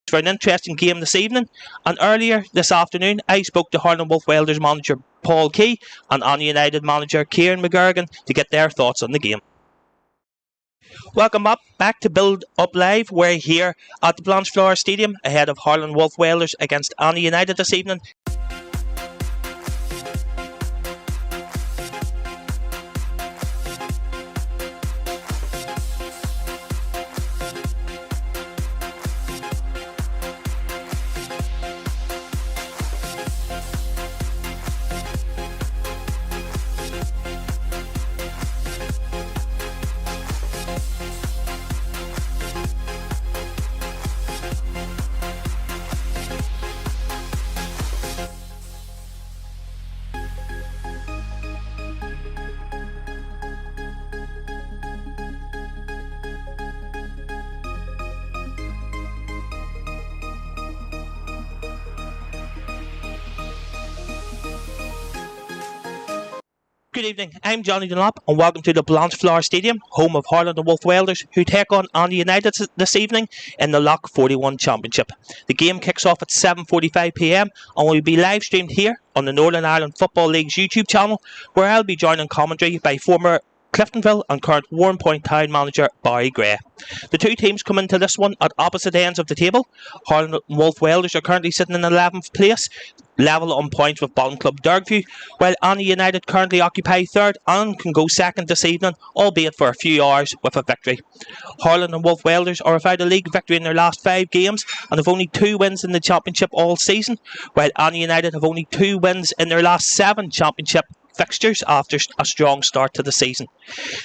For an interesting game this evening, and earlier this afternoon I spoke to Harland Wolf Welders manager Paul Key and Annagh United manager Kieran McGurgan to get their thoughts on the game. Welcome back to Build Up Live. We're here at the Blanchflower Stadium ahead of Harland Wolf Welders against Annagh United this evening. Good evening, I'm Johnny Dunlop and welcome to the Blanchflower Stadium, home of Harland Wolf Welders, who take on Annagh United this evening in the Lough41 Championship. The game kicks off at 7:45 p.m. and will be live streamed here on the Northern Ireland Football League's YouTube channel, where I'll be joined in commentary by former Cliftonville and current Warrenpoint Town manager Barry Gray. The two teams come into this one at opposite ends of the table. Harland Wolf Welders are currently sitting in 11th place, level on points with bottom club Dergview, while Annagh United currently occupy third and can go second this evening, albeit for a few hours with a victory. Harland and Wolf Welders are without a league victory in their last 5 games and have only 2 wins in the championship all season, while Annagh United have only 2 wins in their last 7 championship fixtures after a strong start to the season.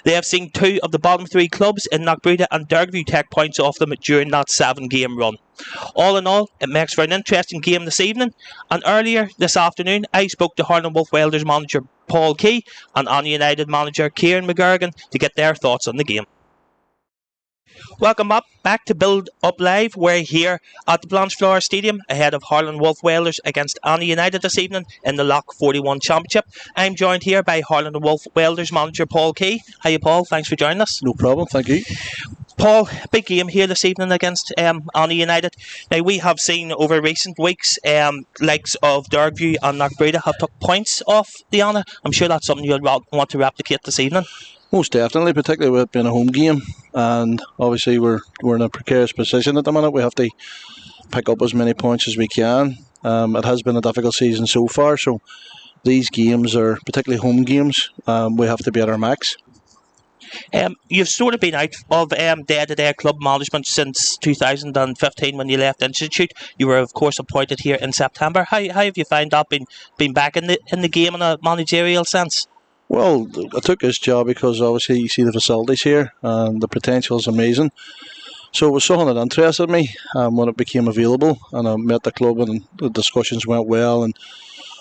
They have seen 2 of the bottom 3 clubs in Knockbreda and Dergview take points off them during that 7-game run. All in all, it makes for an interesting game this evening, and earlier this afternoon I spoke to Harland Wolf Welders manager Paul Key and Annagh United manager Kieran McGurgan to get their thoughts on the game. Welcome back to Build Up Live. We're here at the Blanchflower Stadium ahead of Harland Wolf Welders against Annagh United this evening in the Lough41 Championship. I'm joined here by Harland Wolf Welders manager Paul Key. Hiya Paul, thanks for joining us. No problem, thank you. Paul, big game here this evening against Annagh United. Now, we have seen over recent weeks likes of Dergview and Knockbreda have took points off the Annagh. I'm sure that's something you'll want to replicate this evening. Most definitely, particularly with it being a home game, and obviously we're in a precarious position at the minute. We have to pick up as many points as we can. It has been a difficult season so far, so these games are particularly home games. We have to be at our max. You've sort of been out of day-to-day club management since 2015 when you left Institute. You were of course appointed here in September. How have you found that being back in the game in a managerial sense? Well, I took this job because obviously you see the facilities here and the potential is amazing. So it was something that interested me when it became available, and I met the club and the discussions went well, and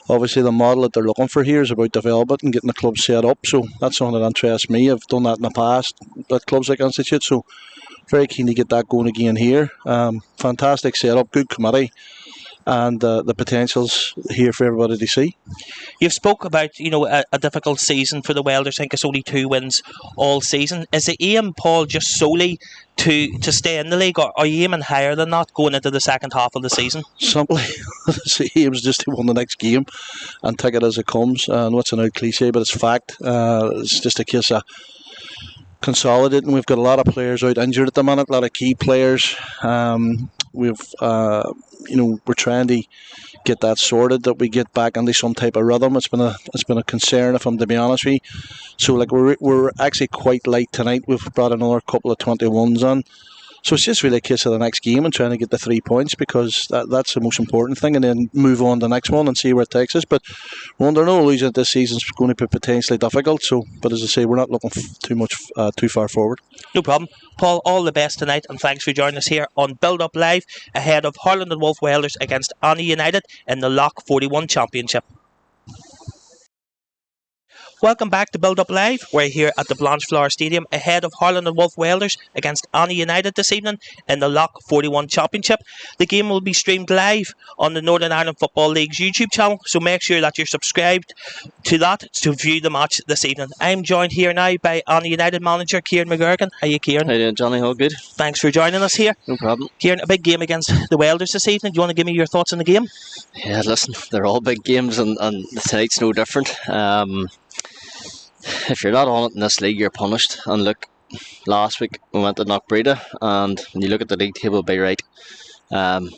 obviously the model that they're looking for here is about development and getting the club set up, so that's something that interests me. I've done that in the past at clubs like Institute, so very keen to get that going again here. Fantastic setup, good committee, and the potential's here for everybody to see. You've spoke about a difficult season for the Welders. I think it's only 2 wins all season. Is the aim, Paul, just solely to stay in the league, or are you aiming higher than that going into the second half of the season? Simply, the aim is just to win the next game and take it as it comes. And what's an old cliche, but it's fact. It's just a case of consolidating. We've got a lot of players out injured at the minute, a lot of key players. We're trying to get that sorted, that we get back into some type of rhythm. It's been a concern, if I'm to be honest with you. So we're actually quite light tonight. We've brought another couple of 21s on. So it's just really a case of the next game and trying to get the 3 points, because that's the most important thing, and then move on to the next one and see where it takes us. But we're under no illusion that this season's going to be potentially difficult. So, but as I say, we're not looking too far forward. No problem. Paul, all the best tonight, and thanks for joining us here on Build Up Live ahead of Harland and Wolf Welders against Annagh United in the Lough41 Championship. Welcome back to Build Up Live. We're here at the Blanchflower Stadium ahead of Harland and Wolf Welders against Annagh United this evening in the Lough41 Championship. The game will be streamed live on the Northern Ireland Football League's YouTube channel, so make sure that you're subscribed to that to view the match this evening. I'm joined here now by Annagh United manager Kieran McGurgan. How are you, Kieran? How you doing, Johnny? All good? Thanks for joining us here. No problem. Kieran, a big game against the Welders this evening. Do you want to give me your thoughts on the game? Yeah, listen, they're all big games, and tonight's no different. If you're not on it in this league, you're punished. And look, last week we went to Knockbreda, and when you look at the league table, by right,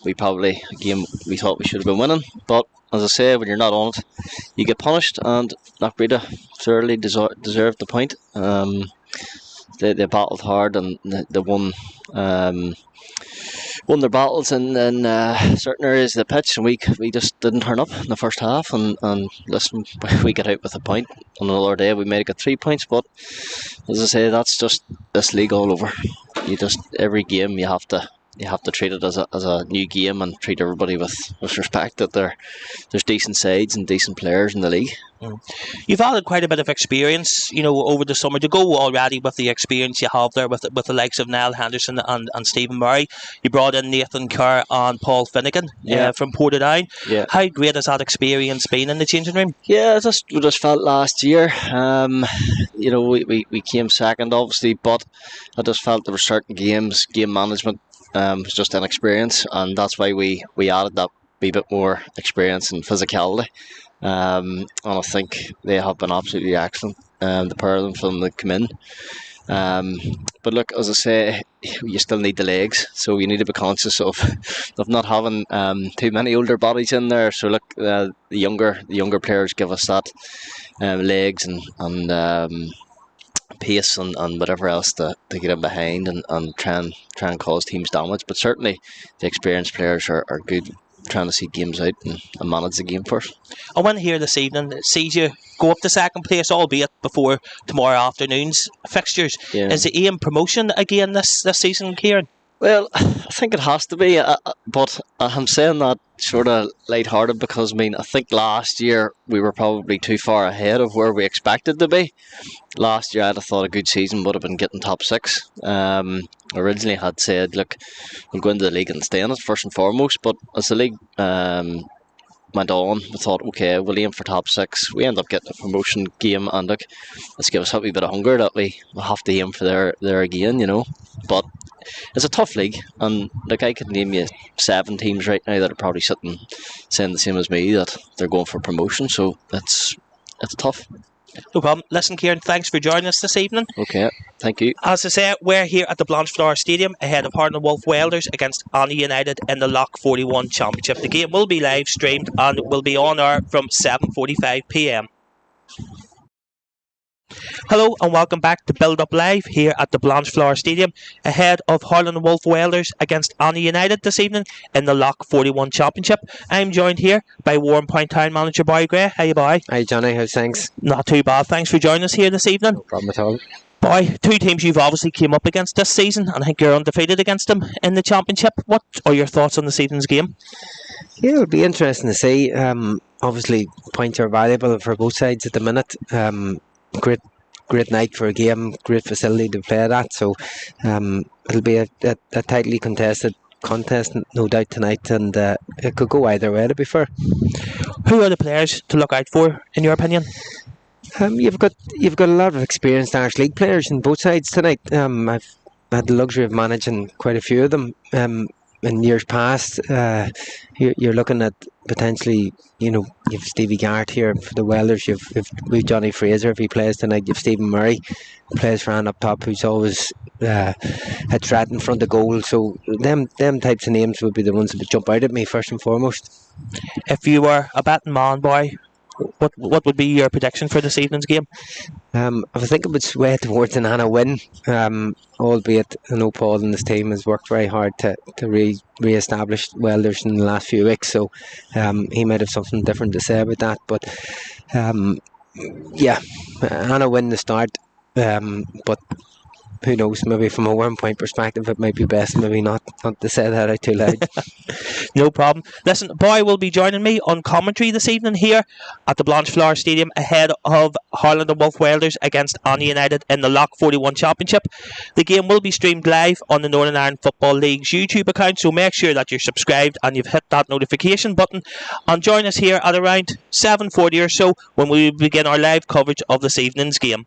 we probably a game we thought we should have been winning. But as I say, when you're not on it, you get punished, and Knockbreda thoroughly deserved the point. They battled hard, and they won their battles in certain areas of the pitch, and we just didn't turn up in the first half. And listen, we got out with a point on another day. We might have got 3 points, but as I say, that's just this league all over. Every game you have to treat it as a new game, and treat everybody with respect. That there's decent sides and decent players in the league. You've had quite a bit of experience, over the summer to go already with the experience you have there with the likes of Niall Henderson and Stephen Murray. You brought in Nathan Kerr and Paul Finnegan from Portadown. Yeah. How great has that experience been in the changing room? Yeah, we just felt last year, we came second obviously, but I just felt there were certain game management was just inexperience, and that's why we added that wee bit more experience and physicality. And I think they have been absolutely excellent. The pair of them from the come in. But look, as I say, you still need the legs, so you need to be conscious of not having too many older bodies in there. So look, the younger players give us that legs and pace and whatever else to get in behind and try and cause teams damage. But certainly the experienced players are good, trying to see games out and manage the game first. I went here this evening, sees you go up to second place, albeit before tomorrow afternoon's fixtures. Yeah. Is the aim promotion again this season, Kieran? Well, I think it has to be, but I'm saying that sort of lighthearted because I think last year we were probably too far ahead of where we expected to be. Last year I'd have thought a good season would have been getting top 6. Originally had said, look, we'll go into the league and stay in it first and foremost, but as the league went on, we thought, okay, we'll aim for top 6. We end up getting a promotion game, and look, let's give us a wee bit of hunger that we have to aim for there again, But it's a tough league, and look, I could name you 7 teams right now that are probably sitting saying the same as me, that they're going for promotion, so it's tough. No problem. Listen, Kieran, thanks for joining us this evening. Okay, thank you. As I say, we're here at the Blanchflower Stadium ahead of Harland and Wolf Welders against Annagh United in the Lough41 Championship. The game will be live streamed and will be on air from 7:45 p.m. Hello and welcome back to Build Up Live here at the Blanchflower Stadium ahead of Harland and Wolf Welders against Annagh United this evening in the Lough41 Championship. I'm joined here by Warren Point Town manager Boy Gray. How you, boy? Hi Johnny, how's things? Not too bad. Thanks for joining us here this evening. No problem at all. Boy, 2 teams you've obviously came up against this season, and I think you're undefeated against them in the championship. What are your thoughts on this evening's game? Yeah, it'll be interesting to see. Obviously, points are valuable for both sides at the minute. Great night for a game, great facility to play at. So it'll be a tightly contested contest, no doubt, tonight, and it could go either way, to be fair. Who are the players to look out for, in your opinion? You've got a lot of experienced Irish League players on both sides tonight. I've had the luxury of managing quite a few of them. In years past, you're looking at potentially, you've Stevie Garrett here for the Welders, we've Johnny Fraser if he plays tonight, you've Stephen Murray who plays for Ann up top, who's always a threat in front of goal. So them types of names would be the ones that would jump out at me first and foremost. If you were a betting man, boy, what would be your prediction for this evening's game? I think it would sway towards an Annagh win, albeit I know Paul and his team has worked very hard to re-establish Welders in the last few weeks, so he might have something different to say about that. But yeah, Annagh win the start, but who knows, maybe from a 1 point perspective it might be best maybe not to say that out too loud. No problem. Listen, Boy will be joining me on commentary this evening here at the Blanchflower Stadium ahead of Harland and Wolf Welders against Annagh United in the Lough41 Championship. The game will be streamed live on the Northern Ireland Football League's YouTube account, so make sure that you're subscribed and you've hit that notification button, and join us here at around 7:40 or so when we begin our live coverage of this evening's game.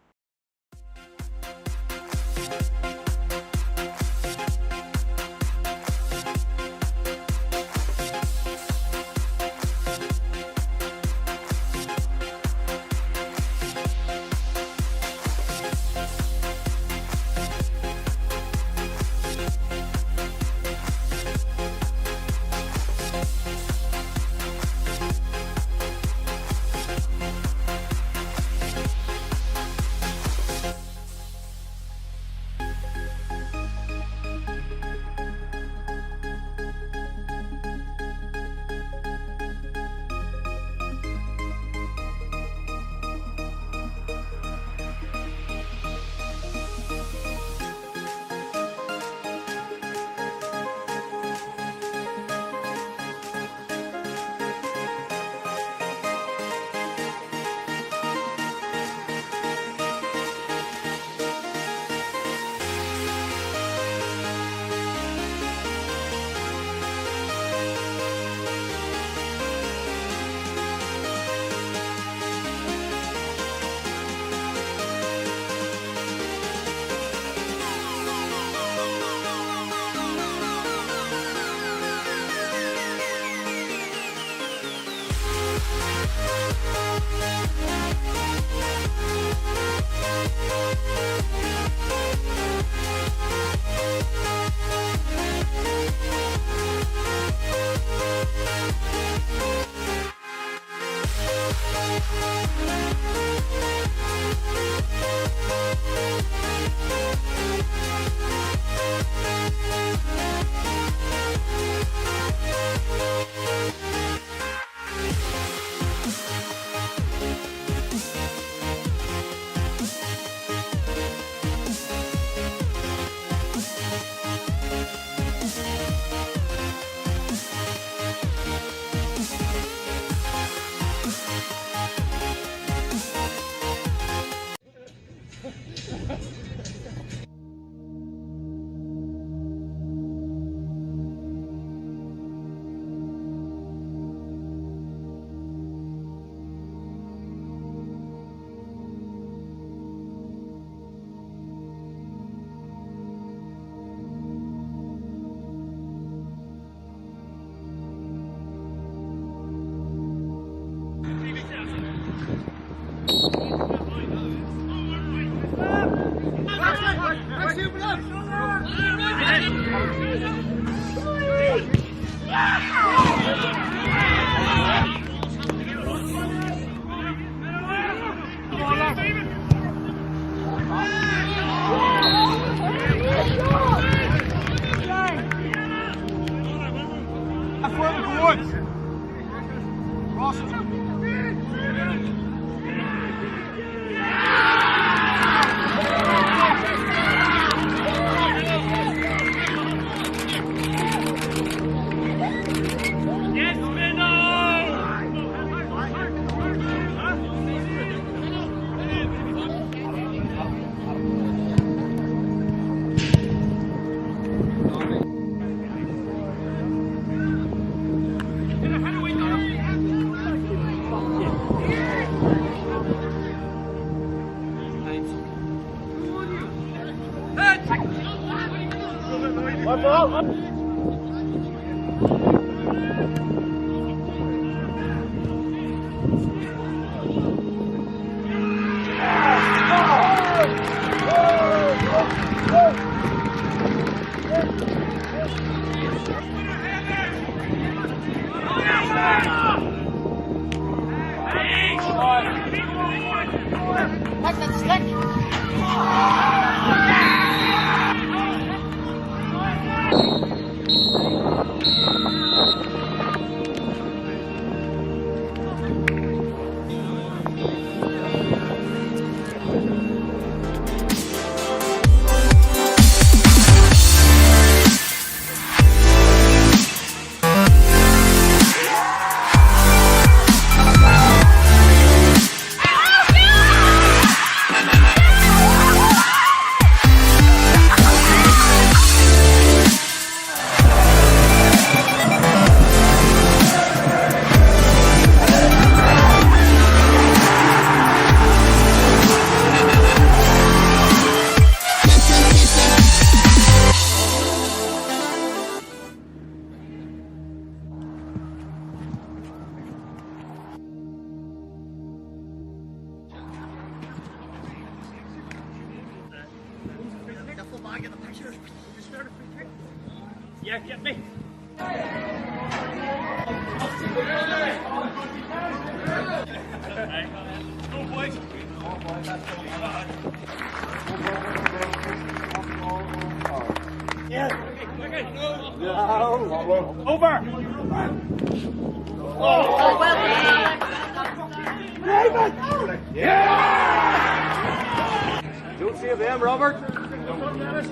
Yeah, get me. Go, boys. Yeah. Over. Oh, well done. Yeah! Don't see them, Robert. Come on, Dennis.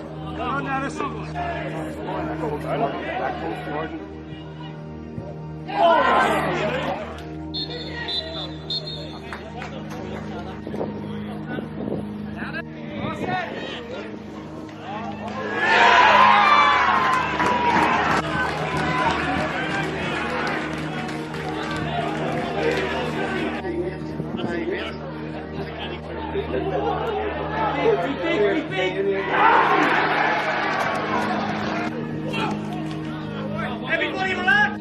Everybody relax.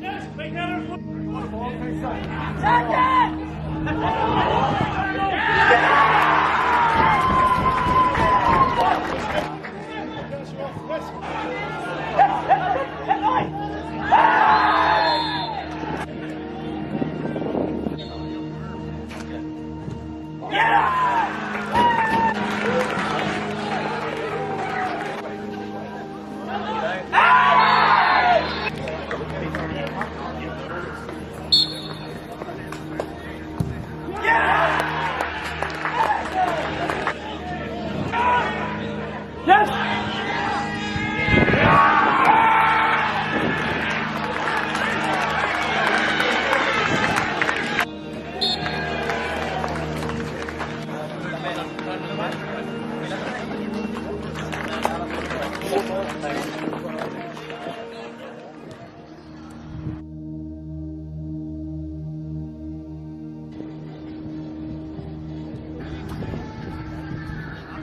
Yes, make that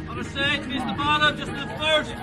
on the stage, face the bottom, just the first.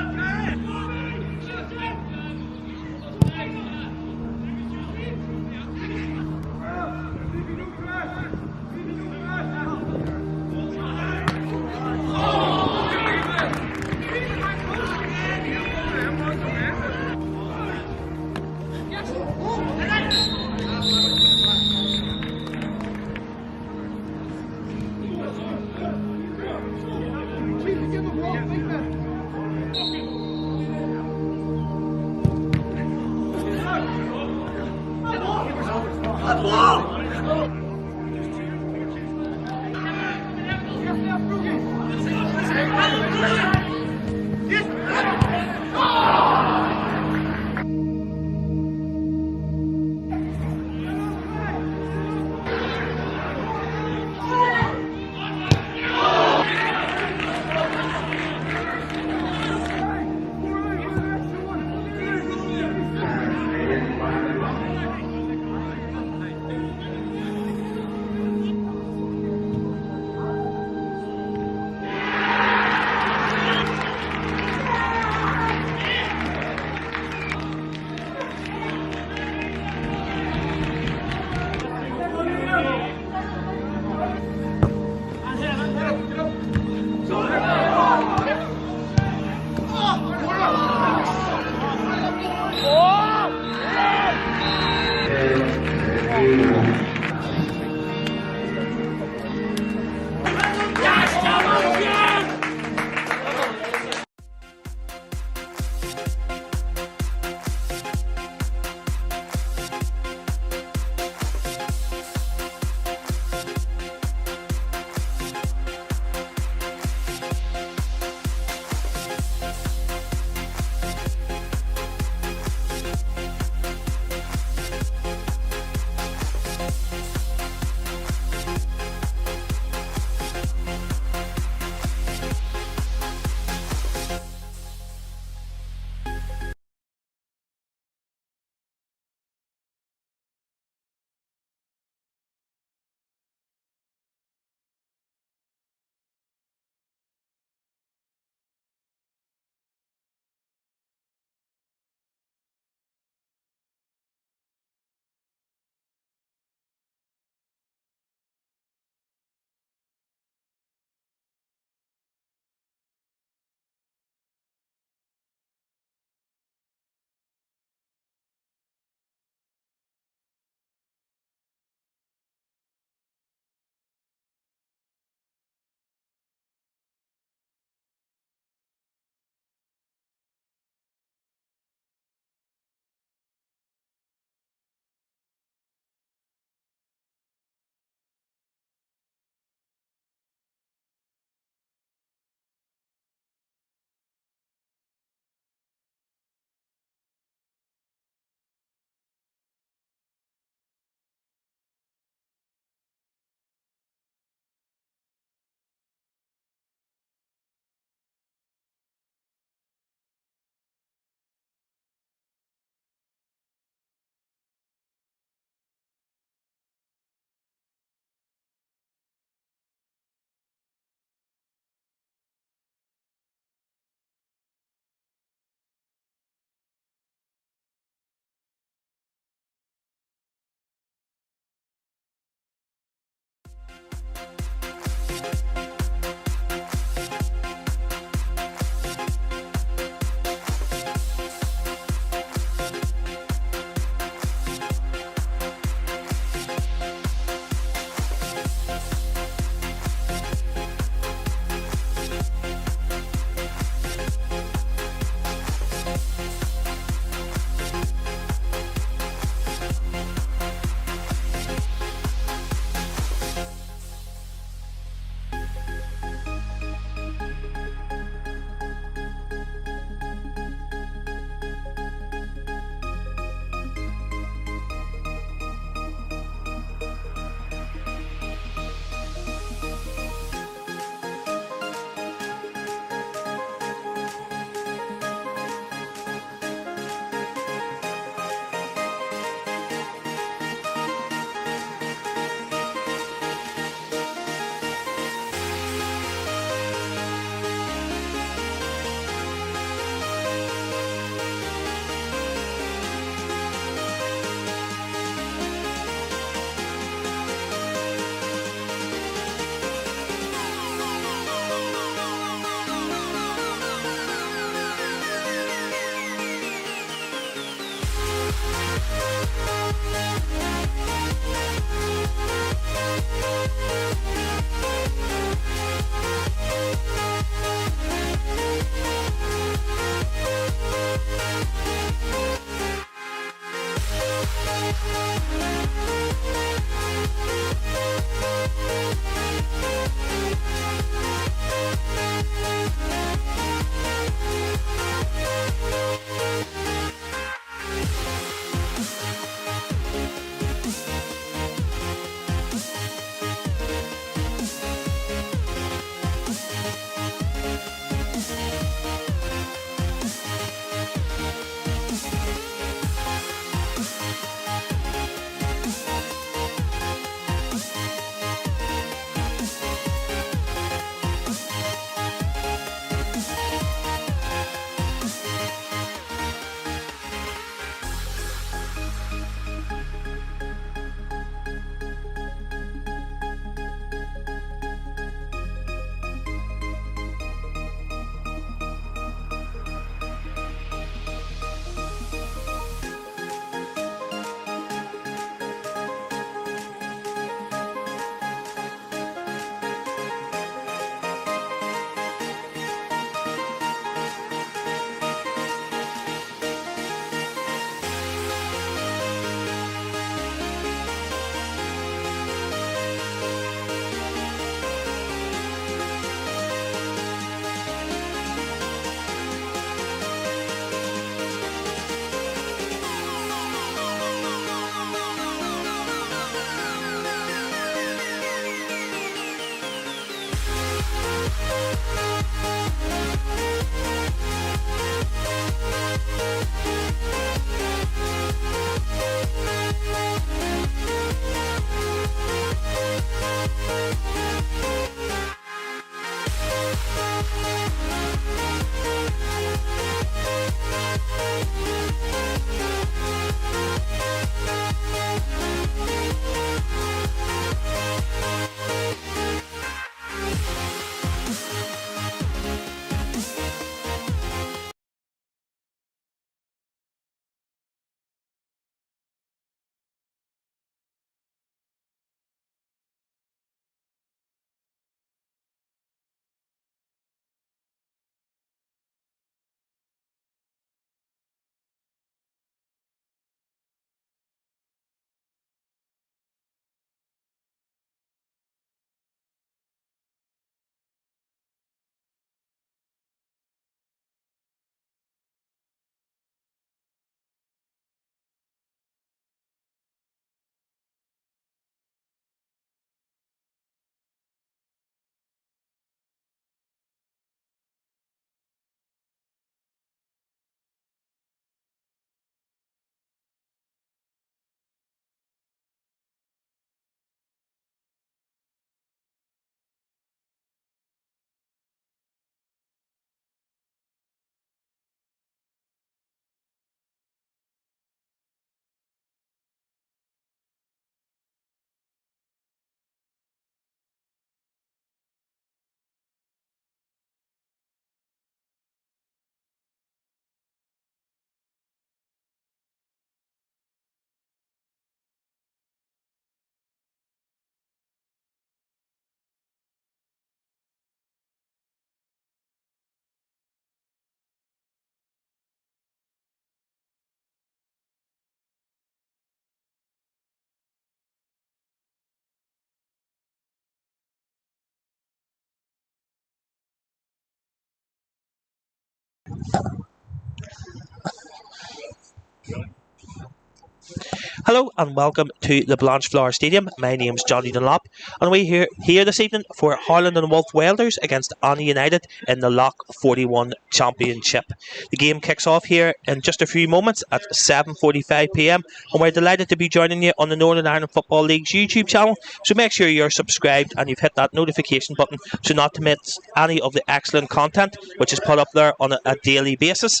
Hello and welcome to the Blanchflower Stadium. My name's Johnny Dunlop and we're here this evening for Harland and Wolff Welders against Annagh United in the Lough41 Championship. The game kicks off here in just a few moments at 7:45 p.m. and we're delighted to be joining you on the Northern Ireland Football League's YouTube channel, so make sure you're subscribed and you've hit that notification button so not to miss any of the excellent content which is put up there on a daily basis.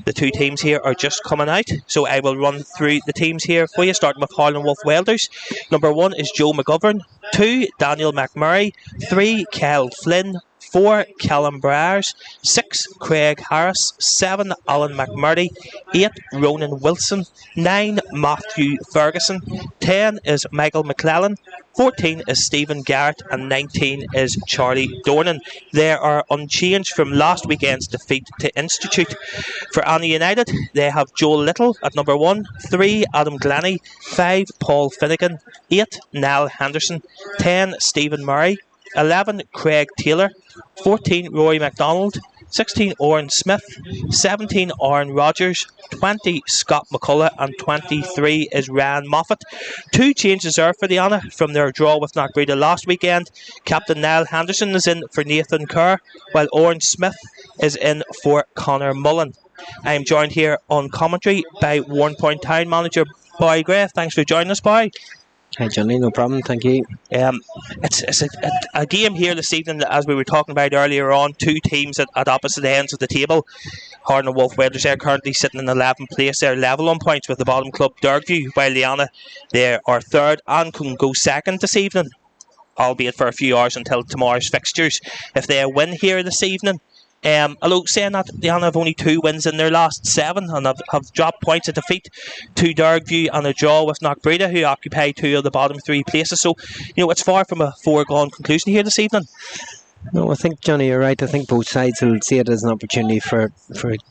The two teams here are just coming out, so I will run through the teams here for you, starting with Harland and Wolff Welders. Number 1 is Joe McGovern, 2 Daniel McMurray, 3 Kyle Flynn, 4 Callum Briers, 6 Craig Harris, 7 Alan McMurray, 8 Ronan Wilson, 9 Matthew Ferguson, 10 is Michael McClellan, 14 is Stephen Garrett, and 19 is Charlie Dornan. They are unchanged from last weekend's defeat to Institute. For Annagh United, they have Joel Little at number 1, 3 Adam Glennie, 5 Paul Finnegan, 8 Niall Henderson, 10 Stephen Murray, 11 Craig Taylor, 14 Rory MacDonald, 16 Oren Smith, 17 Aaron Rogers, 20 Scott McCullough, and 23 is Ryan Moffat. 2 changes there for the Annagh from their draw with Knockbreda last weekend. Captain Niall Henderson is in for Nathan Kerr, while Oren Smith is in for Connor Mullen. I am joined here on commentary by Warrenpoint Town manager Boy Gray. Thanks for joining us, Boy. Hi Johnny, no problem, thank you. It's a game here this evening, as we were talking about earlier on. 2 teams at opposite ends of the table. Harland and Wolf Welders are currently sitting in 11th place. They're level on points with the bottom club Dergview, while Annagh, they are third and can go second this evening, albeit for a few hours until tomorrow's fixtures. If they win here this evening, although saying that, the Annagh have only 2 wins in their last 7 and have dropped points of defeat to Dergview and a draw with Knockbreda, who occupy 2 of the bottom 3 places. So, it's far from a foregone conclusion here this evening. No, I think, Johnny, you're right. I think both sides will see it as an opportunity for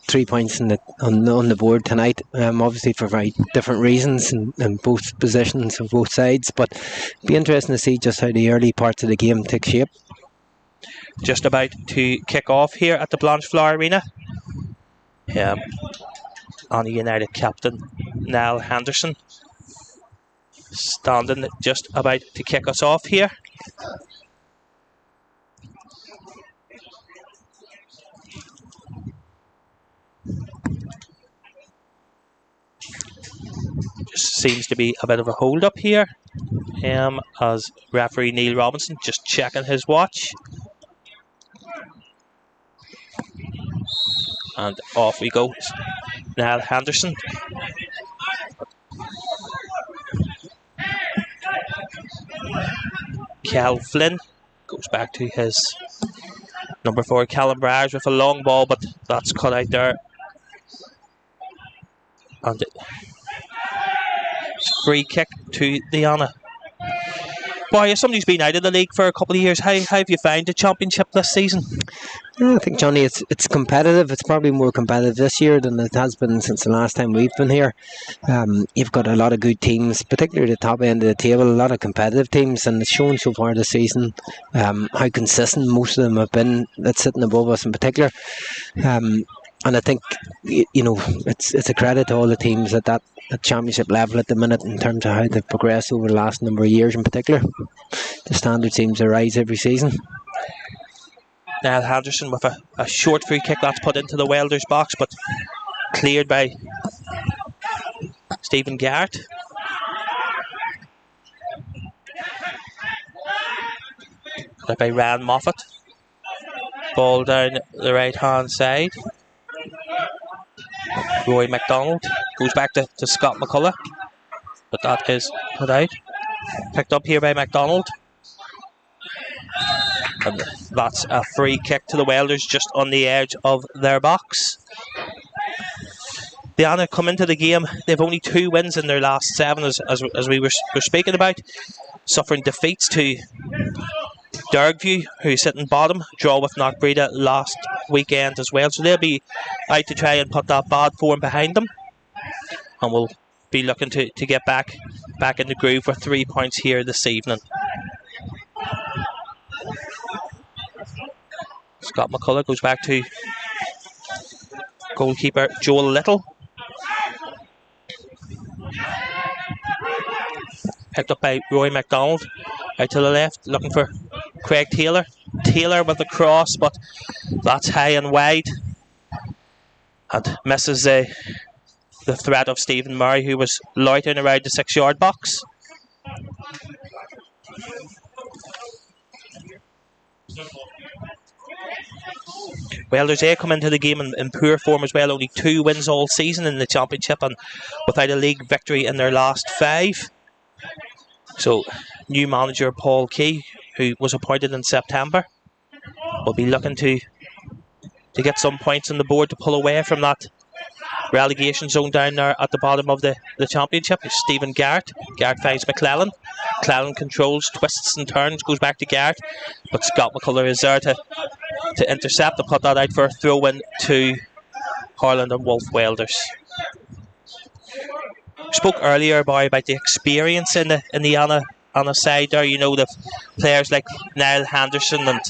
3 points on the board tonight. Obviously for very different reasons in both positions of both sides, but it'll be interesting to see just how the early parts of the game take shape. Just about to kick off here at the Blanchflower Arena. Annagh United captain Niall Henderson standing just about to kick us off here. Just seems to be a bit of a hold up here, as referee Neil Robinson just checking his watch. And off we go. Niall Henderson. Cal Flynn goes back to his number 4 Callum Briers with a long ball, but that's cut out there. And free kick to the Annagh. Boy, if somebody's been out of the league for a couple of years, how have you found the championship this season? I think, Johnny, it's competitive. It's probably more competitive this year than it has been since the last time we've been here. You've got a lot of good teams, particularly at the top end of the table, a lot of competitive teams, and it's shown so far this season how consistent most of them have been at sitting above us in particular. And I think, it's a credit to all the teams at that championship level at the minute in terms of how they've progressed over the last number of years in particular. The standard seems to rise every season. Niall Henderson with a short free kick that's put into the Welders box, but cleared by Stephen Garrett. By Ryan Moffat. Ball down the right hand side. Roy MacDonald goes back to Scott McCullough, but that is put out. Picked up here by MacDonald. And that's a free kick to the Welders just on the edge of their box. The Annagh come into the game, they've only 2 wins in their last 7, as we were speaking about, suffering defeats to Dergview, who's sitting bottom, draw with Knockbreda last weekend as well, so they'll be out to try and put that bad form behind them, and we'll be looking to get back in the groove for 3 points here this evening. Scott McCullough goes back to goalkeeper Joel Little. Picked up by Roy MacDonald. Out to the left, looking for Craig Taylor. Taylor with the cross, but that's high and wide. And misses the threat of Stephen Murray, who was loitering around the 6-yard box. Welders, they come into the game in poor form as well. Only 2 wins all season in the championship and without a league victory in their last 5. So, new manager Paul Key, who was appointed in September. will be looking to get some points on the board to pull away from that relegation zone down there at the bottom of the championship. It's Stephen Garrett. Garrett finds McClellan. McClellan controls, twists and turns, goes back to Garrett, but Scott McCullough is there to intercept and put that out for a throw in to Harland and Wolf Welders. We spoke earlier about the experience in the Annagh side there. You know, the players like Niall Henderson and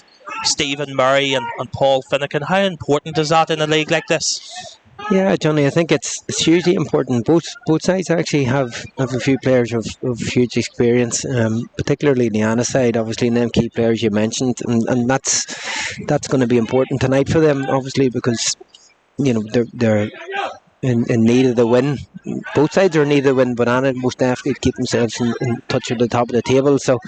Stephen Murray and Paul Finnegan. How important is that in a league like this? Yeah, Johnny, I think it's hugely important. Both sides actually have a few players of huge experience, particularly the Annagh side, obviously, and them key players you mentioned, and that's going to be important tonight for them, obviously, because you know they're in need of the win. Both sides are in need of the win, but Annagh most definitely keep themselves in touch at the top of the table. So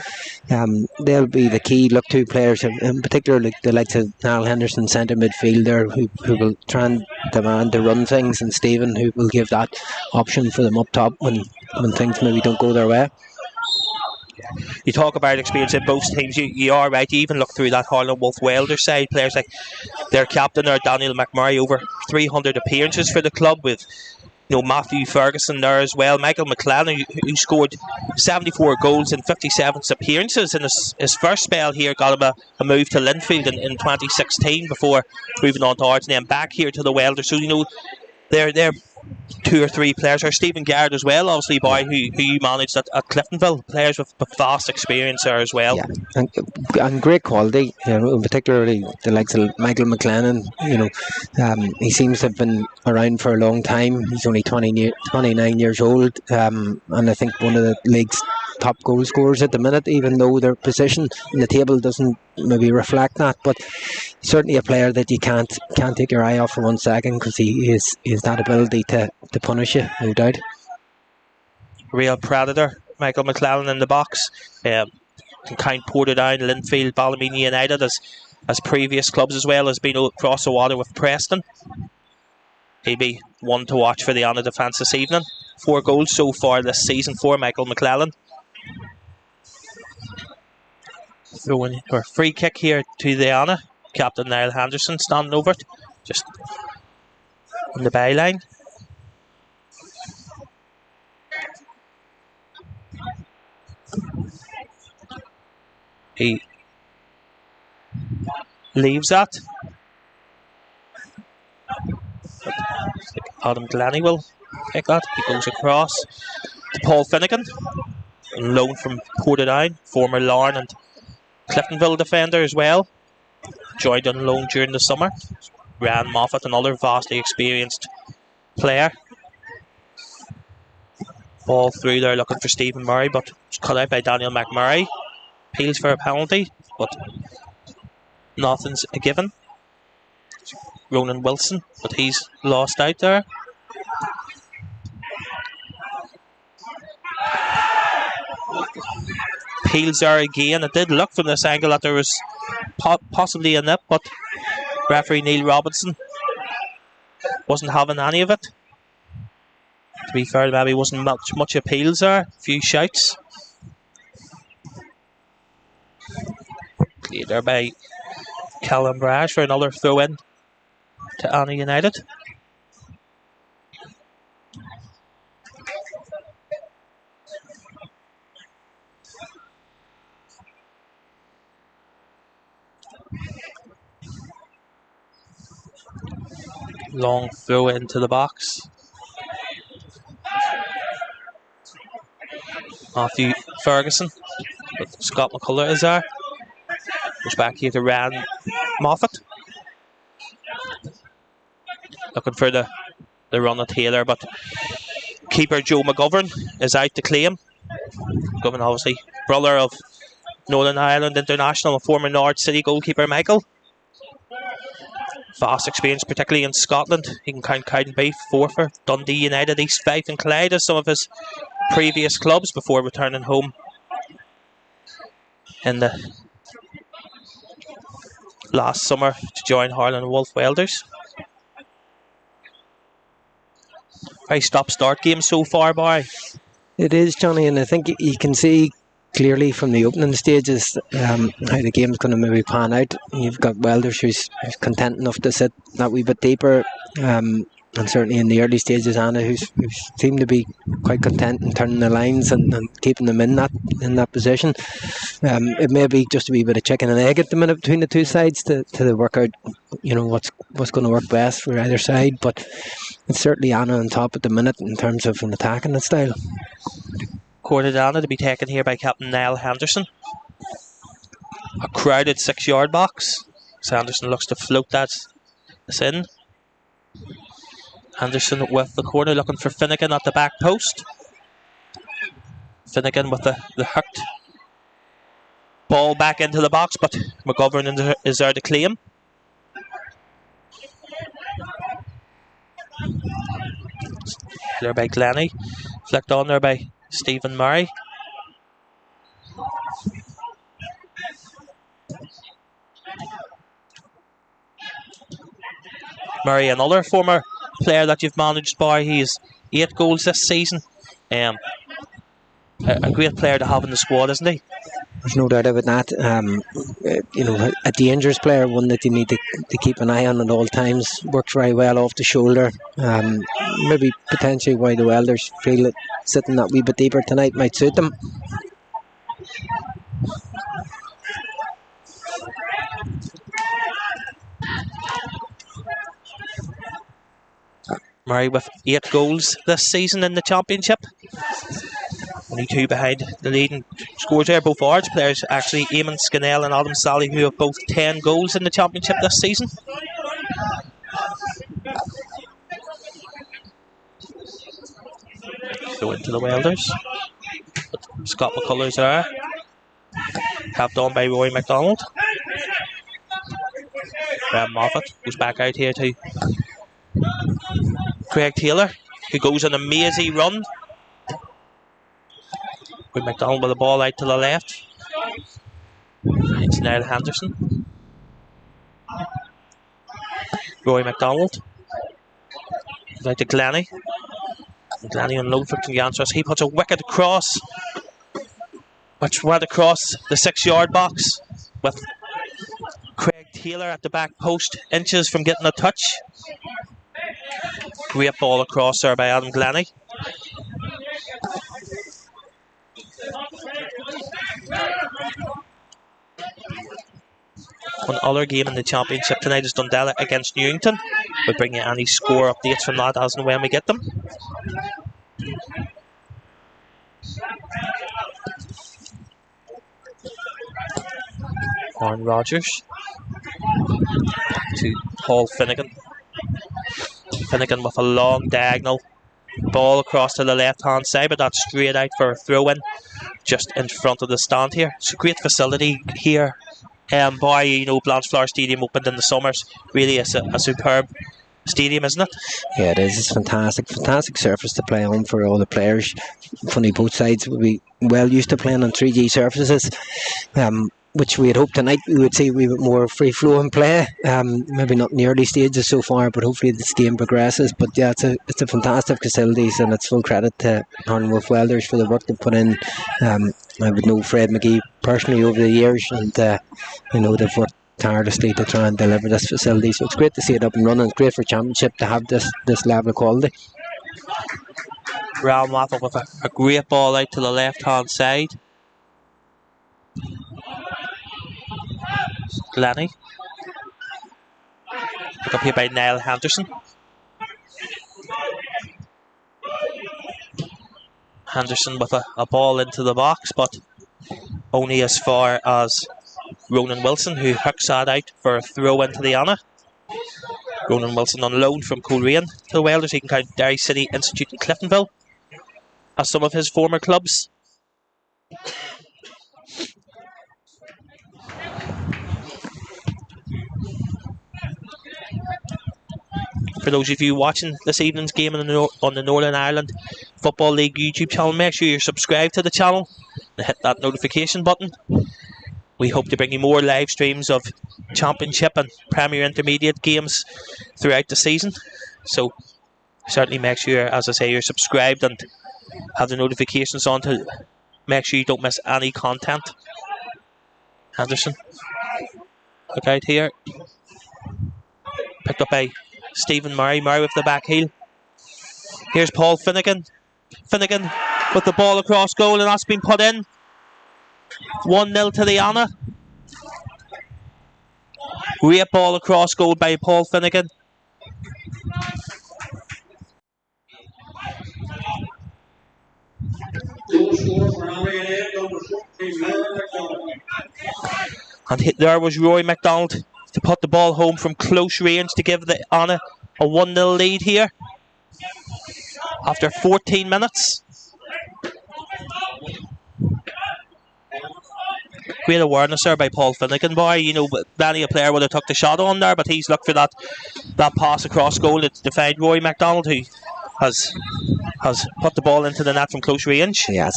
they'll be the key look-to players, in particular like the likes of Niall Henderson, centre midfielder, who will try and demand to run things, and Stephen, who will give that option for them up top when things maybe don't go their way. You talk about experience in both teams. You are right. You even look through that Harland Wolf Welder side, players like their captain there, Daniel McMurray, over 300 appearances for the club, with Matthew Ferguson there as well. Michael McClellan, who scored 74 goals in 57 appearances in his first spell here, got him a move to Linfield in 2016 before moving on to Ards and then back here to the Welders. So they're two or three players. Or Stephen Garrett as well, obviously, who you managed at Cliftonville. Players with vast experience there as well. Yeah, and great quality, particularly the likes of Michael McLennan. He seems to have been around for a long time. He's only 29 years old, and I think one of the league's top goal scorers at the minute, even though their position in the table doesn't maybe reflect that. But certainly a player that you can't take your eye off for 1 second, because he is that ability to punish you, no doubt. Real predator, Michael McClellan in the box. Can count Portadown, Linfield, Ballymena United as previous clubs, as well as being across the water with Preston. He'll be one to watch for the Annagh defence this evening. 4 goals so far this season for Michael McClellan. Throwing or free kick here to the Annagh. Captain Niall Henderson standing over it, just on the byline. He leaves that. Adam Glennie will take that. He goes across to Paul Finnegan, on loan from Portadown, former Larne and Cliftonville defender as well. Joined on loan during the summer. Ryan Moffat, another vastly experienced player. Ball through there looking for Stephen Murray, but it's cut out by Daniel McMurray. Appeals for a penalty, but nothing's a given. Ronan Wilson, but he's lost out there. Appeals there again. It did look from this angle that there was possibly a nip, but referee Neil Robinson wasn't having any of it. To be fair, maybe wasn't much appeals there. A few shouts. Cleared there by Callum Brash for another throw in to Annagh United. Long throw into the box. Matthew Ferguson, but Scott McCullough is there. Goes back here to Ryan Moffat. Looking for the run at Taylor, but keeper Joe McGovern is out to claim. McGovern, obviously brother of Northern Ireland international and former Norwich City goalkeeper Michael. Vast experience, particularly in Scotland. He can count Cowdenbeath, 4 for Dundee United, East Fife and Clyde as some of his previous clubs before returning home in the last summer to join Harland Wolf Welders. Very stop-start game so far, Barry. It is, Johnny, and I think you can see clearly from the opening stages how the game's going to maybe pan out. You've got Welders who's content enough to sit that wee bit deeper, and certainly in the early stages Annagh who's seemed to be quite content in turning the lines and keeping them in that position. It may be just a wee bit of chicken and egg at the minute between the two sides to work out what's going to work best for either side, but it's certainly Annagh on top at the minute in terms of an attacking style. Quarter to Annagh to be taken here by Captain Niall Henderson. A crowded 6-yard box. So Henderson looks to float that in. Henderson with the corner looking for Finnegan at the back post. Finnegan with the hooked ball back into the box, but McGovern is there to claim. There by Glennie. Flicked on there by Stephen Murray. Murray, another former player that you've managed by. He's 8 goals this season. A great player to have in the squad, isn't he? There's no doubt about that. A dangerous player, one that you need to keep an eye on at all times. Works very well off the shoulder. Maybe potentially why the Welders feel that sitting that wee bit deeper tonight might suit them. Murray with 8 goals this season in the Championship. Only 2 behind the leading scores there. Both Ards players, actually, Eamon Scannell and Adam Sally, who have both 10 goals in the Championship this season. So into the Welders. Scott McCullers there. Capped on by Roy McDonald. Graham Moffat goes back out here to Craig Taylor, who goes on a mazy run. With McDonald with the ball out to the left. It's Niall Henderson. Roy McDonald. Out to Glennie. Glennie on loan for Kingansras. He puts a wicked cross, which went across the 6-yard box with Craig Taylor at the back post, inches from getting a touch. Great ball across there by Adam Glennie. One other game in the Championship tonight is Dundela against Newington. We'll bring you any score updates from that as and when we get them. Aaron Rogers to Paul Finnegan. Finnegan with a long diagonal ball across to the left hand side, but that's straight out for a throw in just in front of the stand here. It's a great facility here. By Blanchflower Stadium opened in the summers. Really is a superb stadium, isn't it? Yeah, it is. It's fantastic surface to play on for all the players. Funny, both sides will be well used to playing on 3G surfaces, which we had hoped tonight we would see a wee bit more free flowing play. Maybe not in the early stages so far, but hopefully this game progresses. But yeah, it's a fantastic facilities, and it's full credit to H&W Welders for the work they put in. I would know Fred McGee personally over the years, and I know they've worked tirelessly to try and deliver this facility. So it's great to see it up and running. It's great for Championship to have this level of quality. Ral Moffat with a great ball out to the left hand side. Glennie. Pick up here by Niall Henderson. Henderson with a ball into the box, but only as far as Ronan Wilson, who hooks that out for a throw into the Annagh. Ronan Wilson on loan from Coleraine to the Welders. He can count Derry City Institute in Cliftonville as some of his former clubs. For those of you watching this evening's game on the Northern Ireland Football League YouTube channel, make sure you're subscribed to the channel and hit that notification button. We hope to bring you more live streams of Championship and Premier Intermediate games throughout the season. So certainly make sure, as I say, you're subscribed and have the notifications on to make sure you don't miss any content. Henderson, look out here. Picked up by Stephen Murray. Murray with the back heel. Here's Paul Finnegan. Finnegan with the ball across goal, and that's been put in. 1-0 to the Annagh. Great ball across goal by Paul Finnegan. And there was Roy MacDonald to put the ball home from close range to give the Annagh a 1-0 lead here after 14 minutes. Great awareness there by Paul Finnegan, boy. You know, many a player would have took the shot on there, but he's looked for that pass across goal to find Roy MacDonald, who has put the ball into the net from close range. Yeah,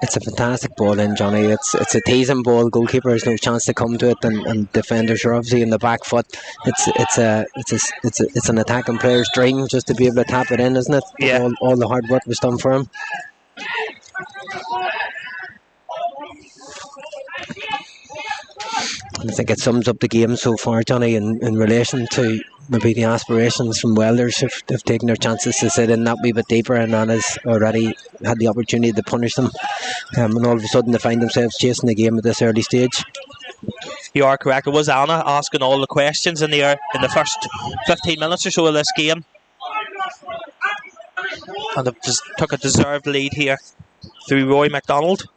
it's a fantastic ball in, Johnny. It's a teasing ball. Goalkeeper has no chance to come to it, and defenders are obviously in the back foot. It's an attacking player's dream just to be able to tap it in, isn't it? Yeah. All the hard work was done for him. I think it sums up the game so far, Johnny, in relation to maybe the aspirations from Welders have taken their chances to sit in that wee bit deeper, and Annah's already had the opportunity to punish them, and all of a sudden they find themselves chasing the game at this early stage. You are correct. It was Annagh asking all the questions in the first 15 minutes or so of this game, and they've just took a deserved lead here through Roy MacDonald.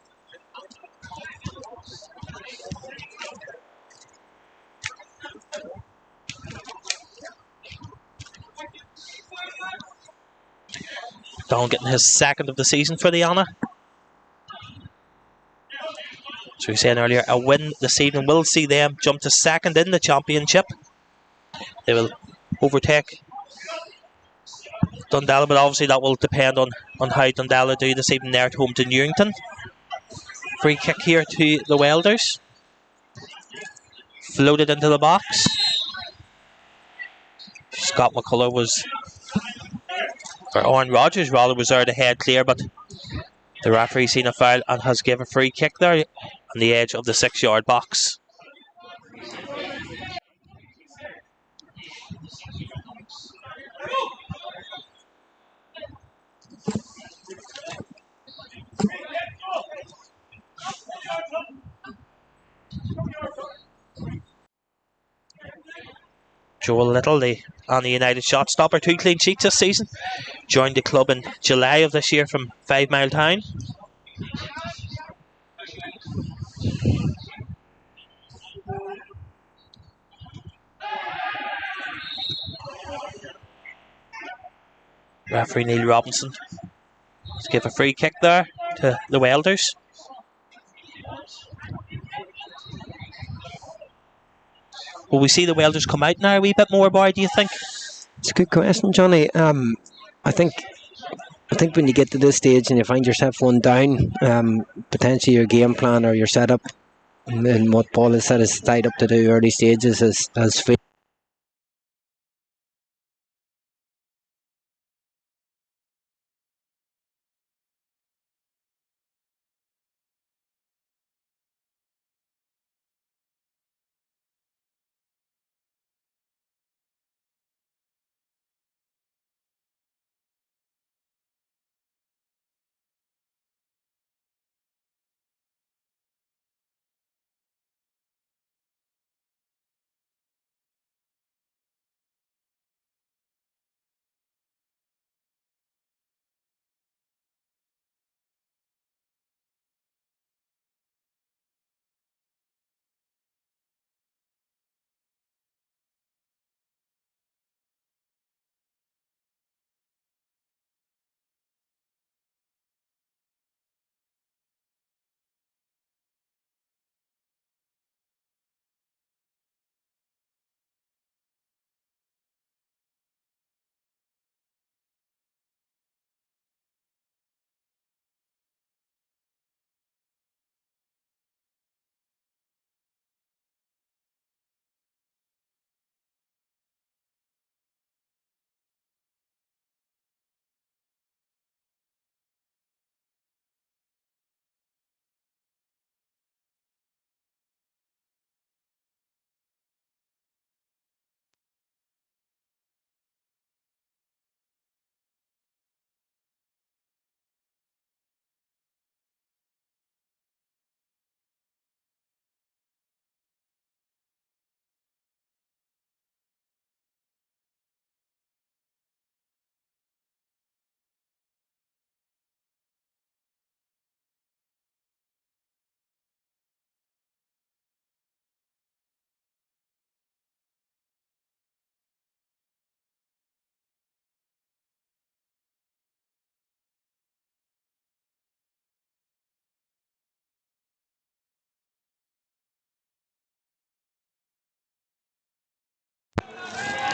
Don getting his second of the season for the Annagh. So we were saying earlier, a win this evening will see them jump to second in the championship. They will overtake Dundalk, but obviously that will depend on how Dundalk do this evening. They're at home to Newington. Free kick here to the Welders. Floated into the box. Scott McCullough was, or Owen Rogers rather, was there to head clear, but the referee seen a foul and has given a free kick there on the edge of the 6-yard box. Joel Little, the Annagh United shot stopper, 2 clean sheets this season. Joined the club in July of this year from 5 Mile Town. Referee Neil Robinson to give a free kick there to the Welders. Will we see the Welders come out now a wee bit more, boy, do you think? It's a good question, Johnny. I think when you get to this stage and you find yourself one down, potentially your game plan or your setup and what Paul has set aside up to do early stages has failed.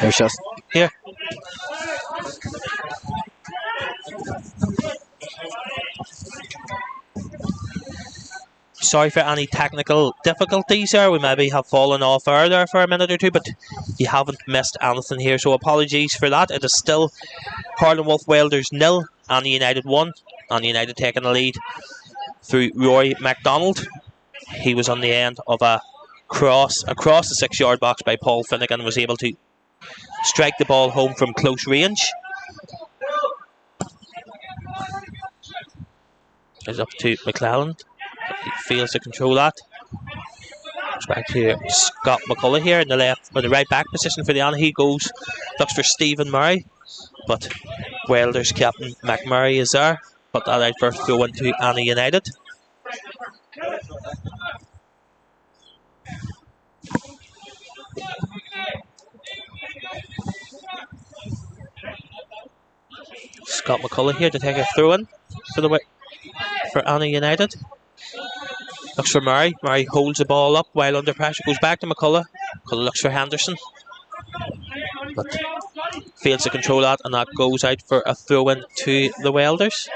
There's just here. Sorry for any technical difficulties there. We maybe have fallen off air there for a minute or two, but you haven't missed anything here, so apologies for that. It is still Harlan Wolf Welders 0, Annagh United 1. Annagh United taking the lead through Rory MacDonald. He was on the end of a cross across the 6-yard box by Paul Finnegan and was able to strike the ball home from close range. It's up to McClelland. He fails to control that. It's back to Scott McCullough here in the left or the right back position for the Annagh. He goes, looks for Stephen Murray, but Welders captain McMurray is there. Put that out for a throw into Annagh United. Scott McCullough here to take a throw in for Annagh United. Looks for Murray. Murray holds the ball up while under pressure. Goes back to McCullough. McCullough looks for Henderson, but fails to control that, and that goes out for a throw in to the Welders.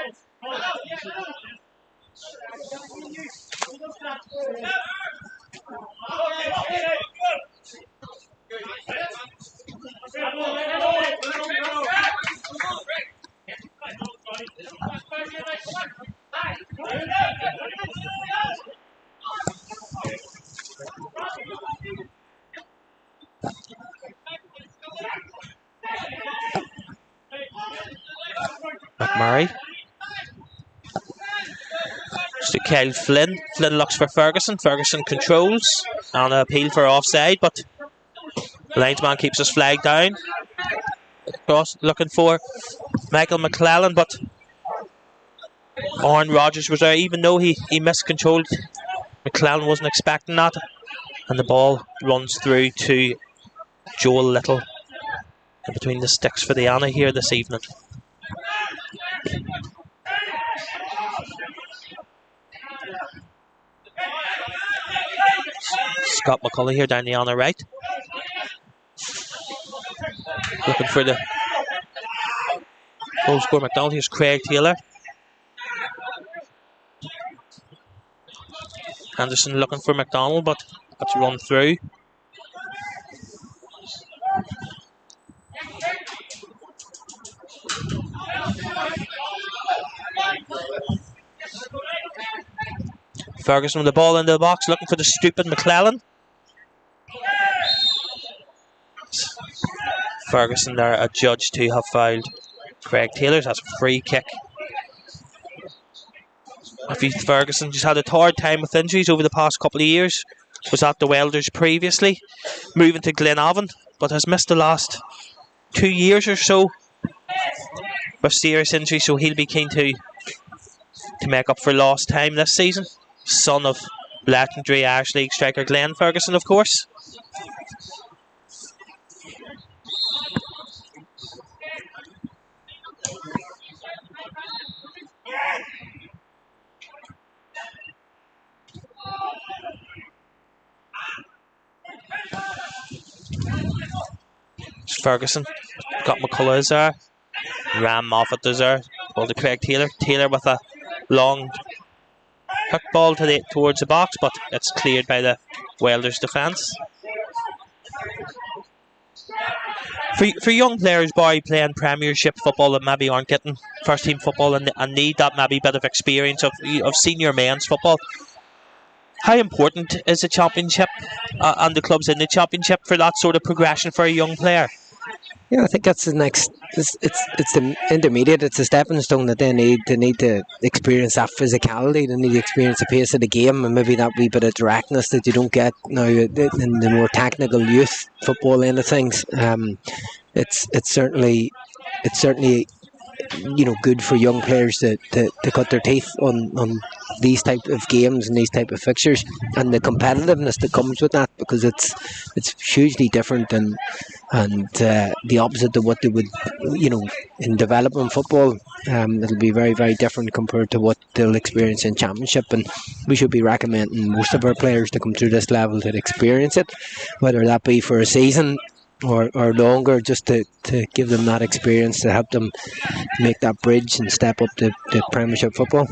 McMurray. To Kyle Flynn. Flynn looks for Ferguson. Ferguson controls and an appeal for offside, but the linesman keeps his flag down. Across, looking for Michael McClellan, but Aaron Rodgers was there, even though he miscontrolled. McClellan wasn't expecting that, and the ball runs through to Joel Little in between the sticks for the Annagh here this evening. Scott McCullough here down the Annagh right. Looking for the goal scorer McDonald. Here's Craig Taylor. Anderson looking for McDonald, but that's run through. Ferguson with the ball into the box, looking for the stupid McClellan. Ferguson there adjudged to have fouled Craig Taylor. That's a free kick. Ferguson just had a hard time with injuries over the past couple of years. Was at the Welders previously, moving to Glenavon, but has missed the last 2 years or so with serious injury, so he'll be keen to make up for lost time this season. Son of legendary Irish League striker Glenn Ferguson, of course. Ferguson got McCullough is there. Ram Moffat is there. Ball to Craig Taylor. Taylor with a long hook ball towards the box, but it's cleared by the Welders defence. For young players, Barry, playing Premiership football that maybe aren't getting first team football and need that maybe bit of experience of senior men's football, how important is the Championship and the clubs in the Championship for that sort of progression for a young player? Yeah, I think that's the next. It's the intermediate. It's a stepping stone that they need. They need to experience that physicality. They need to experience the pace of the game and maybe that wee bit of directness that you don't get now in the more technical youth football end of things. It's certainly good for young players to cut their teeth on these type of games and these type of fixtures and the competitiveness that comes with that, because it's hugely different and the opposite of what they would in development football. It'll be very, very different compared to what they'll experience in Championship, and we should be recommending most of our players to come through this level to experience it, whether that be for a season or longer, just to give them that experience to help them make that bridge and step up to Premiership football.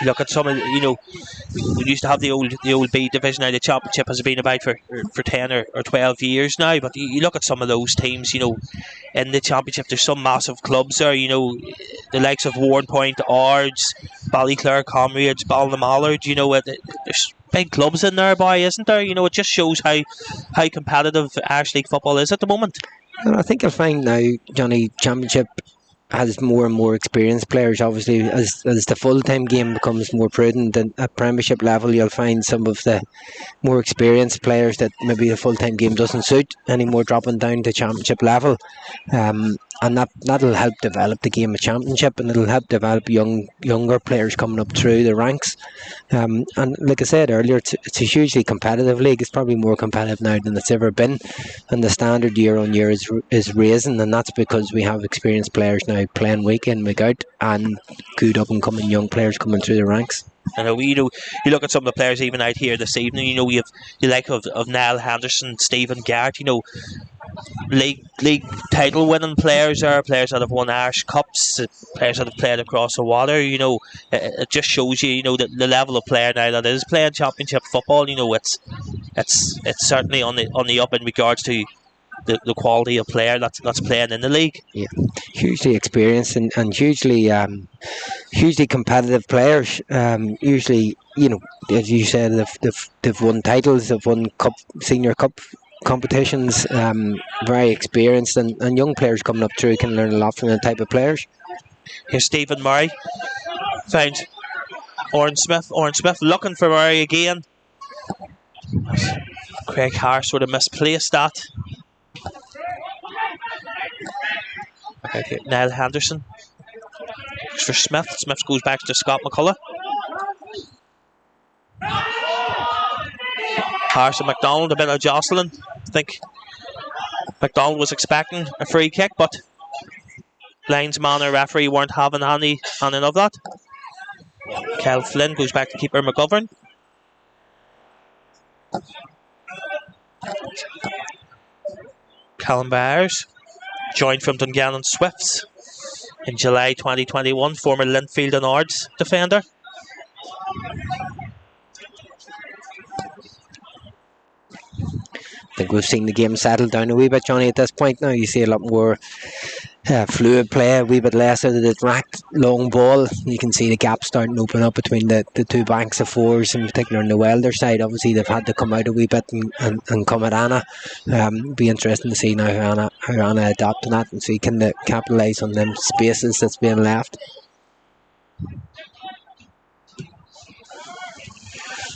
Look at some of we used to have the old B division. Now the Championship has been about for 10 or 12 years now, but you look at some of those teams, in the Championship there's some massive clubs there, the likes of Warrenpoint, Ards, Ballyclare Comrades, Ballinamallard, there's big clubs in there, boy, isn't there? It just shows how competitive Irish League football is at the moment. And I think you'll find now, Johnny, Championship has more and more experienced players. Obviously, as the full-time game becomes more prudent at Premiership level, you'll find some of the more experienced players that maybe the full-time game doesn't suit anymore dropping down to Championship level, and that'll help develop the game of Championship, and it'll help develop younger players coming up through the ranks. And like I said earlier, it's a hugely competitive league. It's probably more competitive now than it's ever been, and the standard year on year is raising, and that's because we have experienced players now playing week in, week out, and good up and coming young players coming through the ranks. I know, you look at some of the players even out here this evening. We have the like of Niall Henderson, Stephen Garrett. League title winning players are players that have won Irish Cups, players that have played across the water. It just shows you, the level of player now that is playing Championship football. It's certainly on the up in regards to the quality of player that's playing in the league. Yeah, hugely experienced and hugely competitive players. Usually, as you said, they've won titles, they've won senior cup competitions. Very experienced, and young players coming up through can learn a lot from the type of players. Here's Stephen Murray, finds Oren Smith looking for Murray again. Craig Harris sort of misplaced that. Okay, Niall Henderson for Smith. Smith goes back to Scott McCullough. Harris and McDonald, a bit of jostling. I think McDonald was expecting a free kick, but linesman or referee weren't having any of that. Kel Flynn goes back to keeper McGovern. Callum Byers joined from Dungannon Swifts in July 2021, former Linfield and Ards defender. I think we've seen the game settle down a wee bit, Johnny, at this point now. You see a lot more fluid play, a wee bit less out of the direct long ball. You can see the gap starting to open up between the two banks of fours, in particular on the Welders side. Obviously they've had to come out a wee bit and come at Annagh. Be interesting to see now how Annagh adapt to that and see can they capitalise on them spaces that's being left.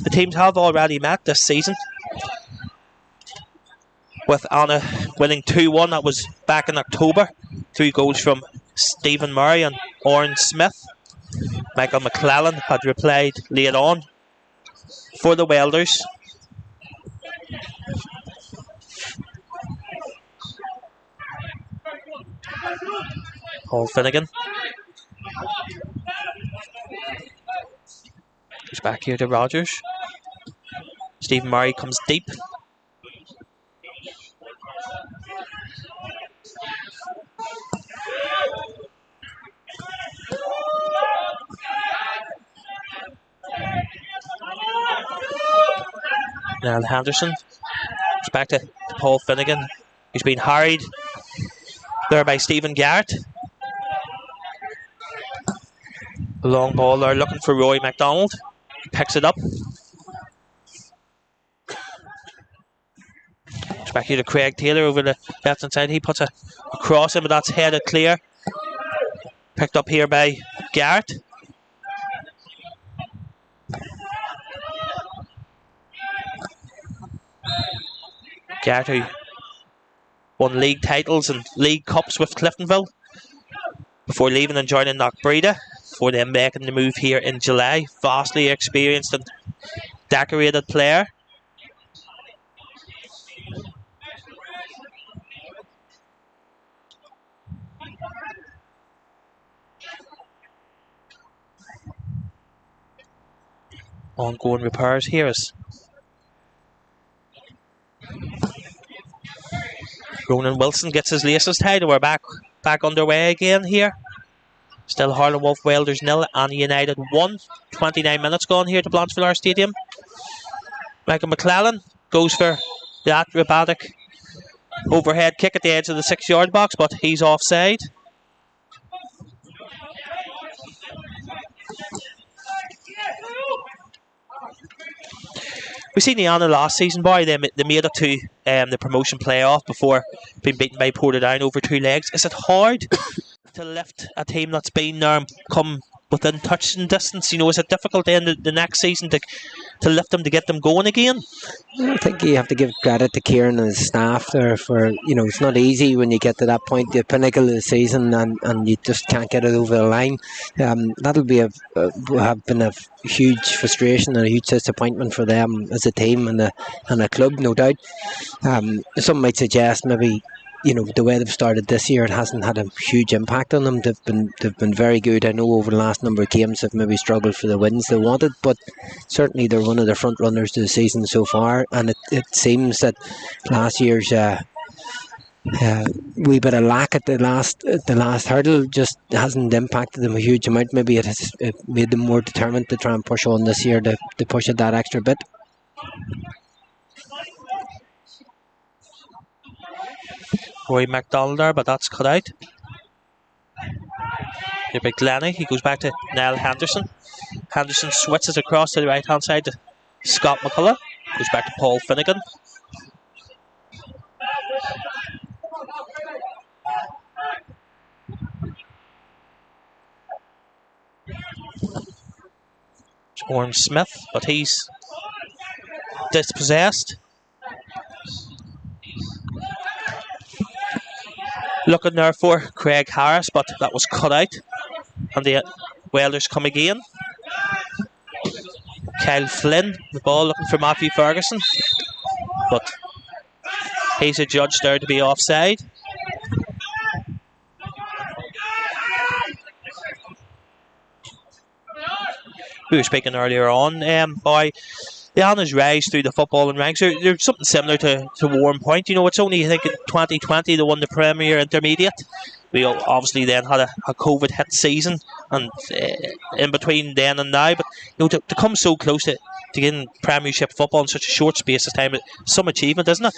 The teams have already met this season, with Annagh winning 2-1. That was back in October. 2 goals from Stephen Murray and Oren Smith. Michael McClellan had replied late on for the Welders. Paul Finnegan goes back here to Rogers. Stephen Murray comes deep. Now Henderson goes back to Paul Finnegan, who's been harried there by Stephen Garrett. A long ball there, looking for Roy MacDonald. He picks it up. Goes back here to Craig Taylor over the left hand side. He puts a cross in, but that's headed clear. Picked up here by Garrett. Garrett, who won league titles and league cups with Cliftonville before leaving and joining Knockbreda, before then making the move here in July. Vastly experienced and decorated player. Ongoing repairs here is Ronan Wilson gets his laces tied, and we're back underway again here. Still Harlan Wolf Welders 0, Annagh United 1. 29 minutes gone here to Blanchflower Stadium. Michael McClellan goes for the acrobatic overhead kick at the edge of the 6-yard box, but he's offside. We've seen the Annagh last season, boy. They made it to the promotion playoff before being beaten by Portadown over 2 legs. Is it hard to lift a team that's been there and come within touching distance? You know, is it difficult then the next season to lift them, to get them going again? I think you have to give credit to Kieran and his staff there for, you know, it's not easy when you get to that point, the pinnacle of the season, and you just can't get it over the line. That'll be have been a huge frustration and a huge disappointment for them as a team and a club, no doubt. Some might suggest maybe, you know, the way they've started this year, it hasn't had a huge impact on them. They've been very good. I know over the last number of games they've maybe struggled for the wins they wanted, but certainly they're one of the front runners to the season so far. And it seems that last year's wee bit of lack at the last hurdle just hasn't impacted them a huge amount. Maybe it made them more determined to try and push on this year to push it that extra bit. Roy MacDonald there, but that's cut out. Here by Glennie, he goes back to Niall Henderson. Henderson switches across to the right hand side to Scott McCullough. Goes back to Paul Finnegan. It's Oren Smith, but he's dispossessed. Looking there for Craig Harris, but that was cut out. And the Welders come again. Kyle Flynn, the ball looking for Matthew Ferguson, but he's adjudged there to be offside. We were speaking earlier on, boy, the Annagh's rise through the footballing ranks, they're something similar to Warren Point. You know, it's only, I think, in 2020 they won the Premier Intermediate. We obviously then had a COVID hit season, and in between then and now, but you know, to come so close to getting Premiership football in such a short space of time, some achievement, isn't it?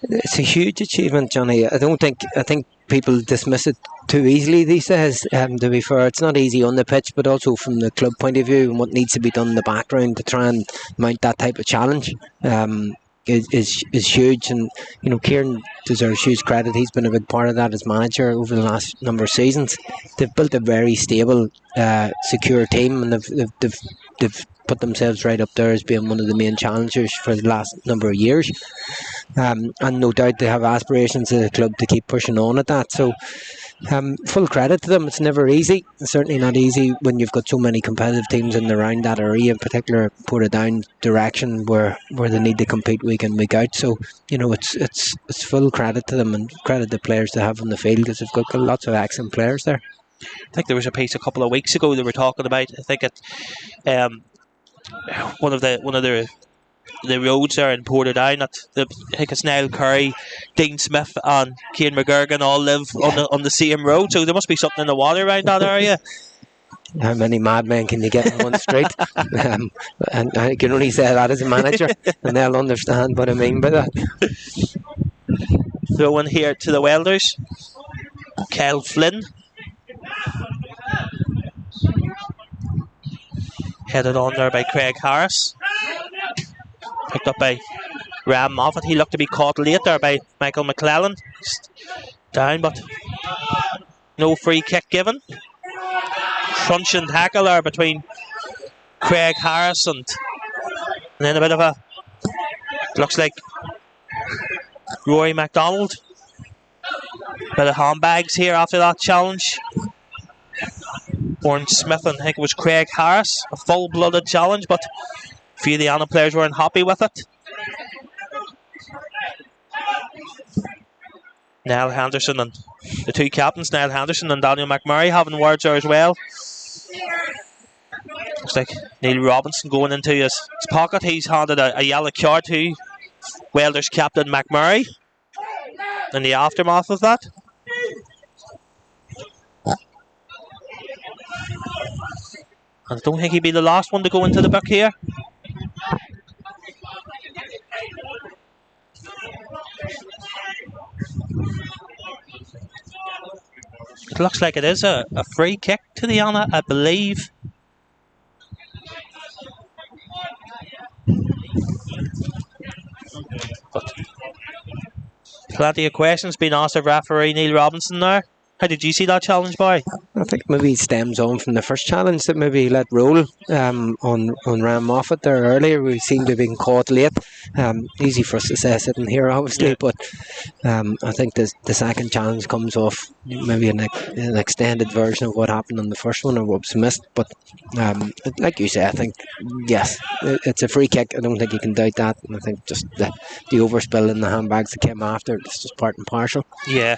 It's a huge achievement, Johnny. I think people dismiss it too easily these days. To be fair, it's not easy on the pitch, but also from the club point of view and what needs to be done in the background to try and mount that type of challenge is huge. And you know, Kieran deserves huge credit. He's been a big part of that as manager over the last number of seasons. They've built a very stable, secure team, and they've put themselves right up there as being one of the main challengers for the last number of years. And no doubt they have aspirations as a club to keep pushing on at that. So full credit to them. It's never easy. It's certainly not easy when you've got so many competitive teams in and around that area, in particular Portadown direction where they need to compete week in, week out. So you know, it's full credit to them, and credit the players they have on the field, because they've got lots of excellent players there. I think there was a piece a couple of weeks ago they were talking about, I think it one of the roads there in Portadown, I think it's Niall Curry, Dean Smith and Cian McGurgan all live on the same road, so there must be something in the water around that area. How many madmen can you get in one street? And I can only say that as a manager, and they'll understand what I mean by that. Throw in here to the Welders, Kyle Flynn. Headed on there by Craig Harris. Picked up by Ram Moffat. He looked to be caught late there by Michael McClellan. Down, but no free kick given. Crunching tackle there between Craig Harris and then a bit of a, looks like Rory MacDonald. Bit of handbags here after that challenge. Warren Smith and I think it was Craig Harris. A full-blooded challenge, but a few of the Annagh players weren't happy with it. Niall Henderson and the two captains, Niall Henderson and Daniel McMurray, having words there as well. Looks like Neil Robinson going into his pocket. He's handed a yellow card to Welders captain McMurray. in the aftermath of that. I don't think he'd be the last one to go into the book here. It looks like it is a free kick to the Annagh, I believe. But plenty of questions being asked of referee Neil Robinson there. How did you see that challenge, boy? I think maybe it stems on from the first challenge that maybe he let roll on Ram Moffat there earlier. We seemed to have been caught late. Easy for us to say sitting here, obviously, Yeah. but I think the second challenge comes off maybe an extended version of what happened on the first one or what was missed. But like you say, I think, yes, it's a free kick. I don't think you can doubt that. And I think just the overspill and the handbags that came after, it's just part and parcel. Yeah.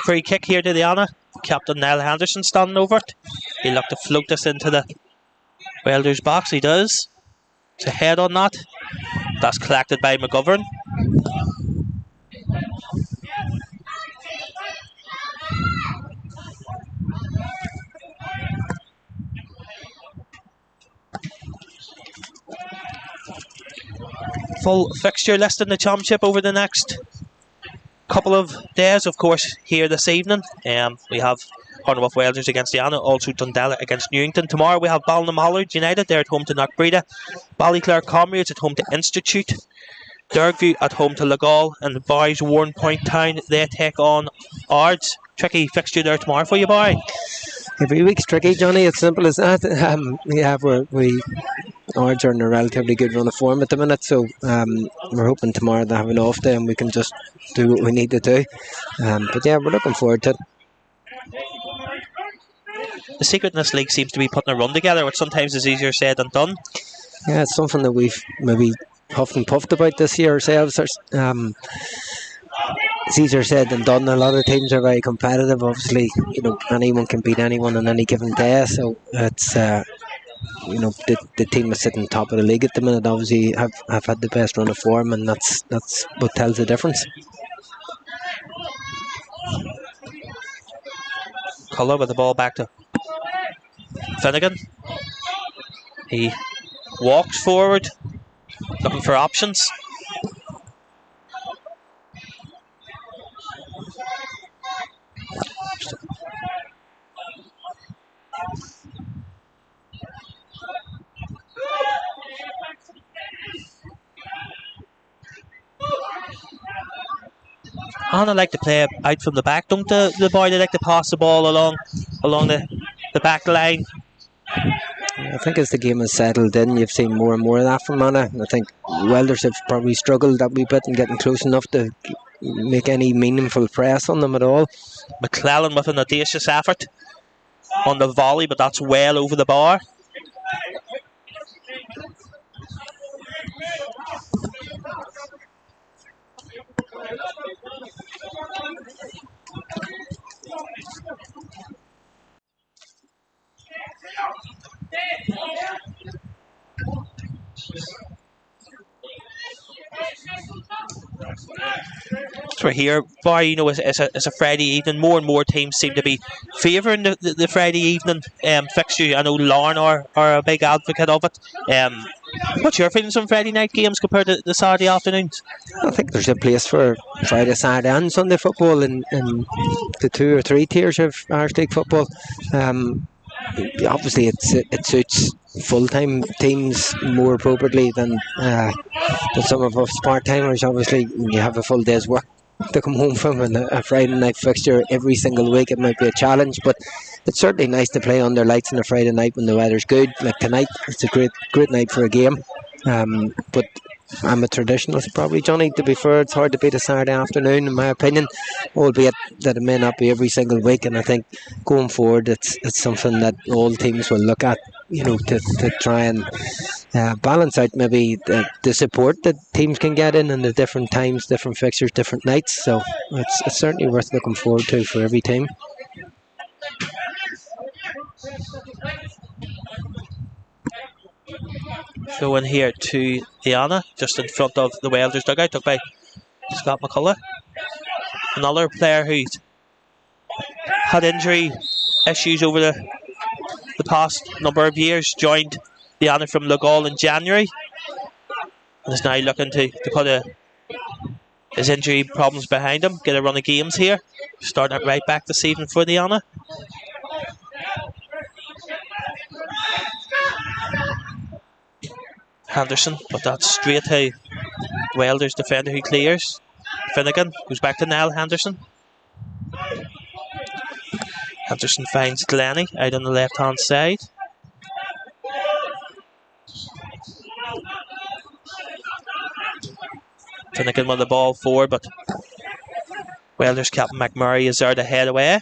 Free kick here to the Annagh. Captain Niall Henderson standing over it. He looked to float this into the Welders box. He does. It's a head on that. That's collected by McGovern. Full fixture list in the Championship over the next couple of days, of course. Here this evening we have H&W Welders against the Annagh, also Dundela against Newington. Tomorrow we have Blanchflower United, they're at home to Knockbreda. Ballyclare Comrades at home to Institute. Dergview at home to Lagall, and the boys Warren Point Town, they take on Ards. Tricky fixture there tomorrow for you, boy. Every week's tricky, Johnny. It's simple as that. Ards are in a relatively good run of form at the minute, so we're hoping tomorrow they have an off day and we can just do what we need to do. But yeah, we're looking forward to it. The secret in this league seems to be putting a run together, which sometimes is easier said than done. Yeah, it's something that we've maybe huffed and puffed about this year ourselves. It's easier said than done. A lot of teams are very competitive. Obviously, anyone can beat anyone on any given day. So it's the team that's sitting top of the league at the minute obviously have had the best run of form, and that's what tells the difference. Culler with the ball back to Finnegan. He walks forward, looking for options. Annagh like to play out from the back, don't the boy? They like to pass the ball along the back line. I think as the game has settled in, you've seen more and more of that from Annagh. I think Welders have probably struggled that wee bit in getting close enough to make any meaningful press on them at all. McClellan with an audacious effort on the volley, but that's well over the bar. So we're here, boy, it's a Friday evening. More and more teams seem to be favouring the Friday evening fixture. I know Larne are a big advocate of it. What's your feelings on Friday night games compared to the Saturday afternoons? I think there's a place for Friday, Saturday and Sunday football in the 2 or 3 tiers of Irish League football. Obviously it suits full-time teams more appropriately than some of us part-timers. Obviously when you have a full day's work to come home from, and a Friday night fixture every single week, it might be a challenge, but it's certainly nice to play under lights on a Friday night when the weather's good. Like tonight, it's a great night for a game. But I'm a traditionalist probably, Johnny, to be fair. It's hard to beat a Saturday afternoon in my opinion, albeit that it may not be every single week, and I think going forward it's something that all teams will look at, to try and balance out maybe the support that teams can get in the different times, different fixtures, different nights. So it's certainly worth looking forward to for every team. Going here to the Annagh, just in front of the Welders dugout, took by Scott McCullough. Another player who's had injury issues over the past number of years, joined the Annagh from Lough in January, and is now looking to put his injury problems behind him, get a run of games here, start at right back this evening for the Annagh. Henderson, but that's straight to Welders defender who clears. Finnegan goes back to Niall Henderson. Henderson finds Glennie out on the left hand side. Finnegan with the ball forward, but Welders captain McMurray is there to head away.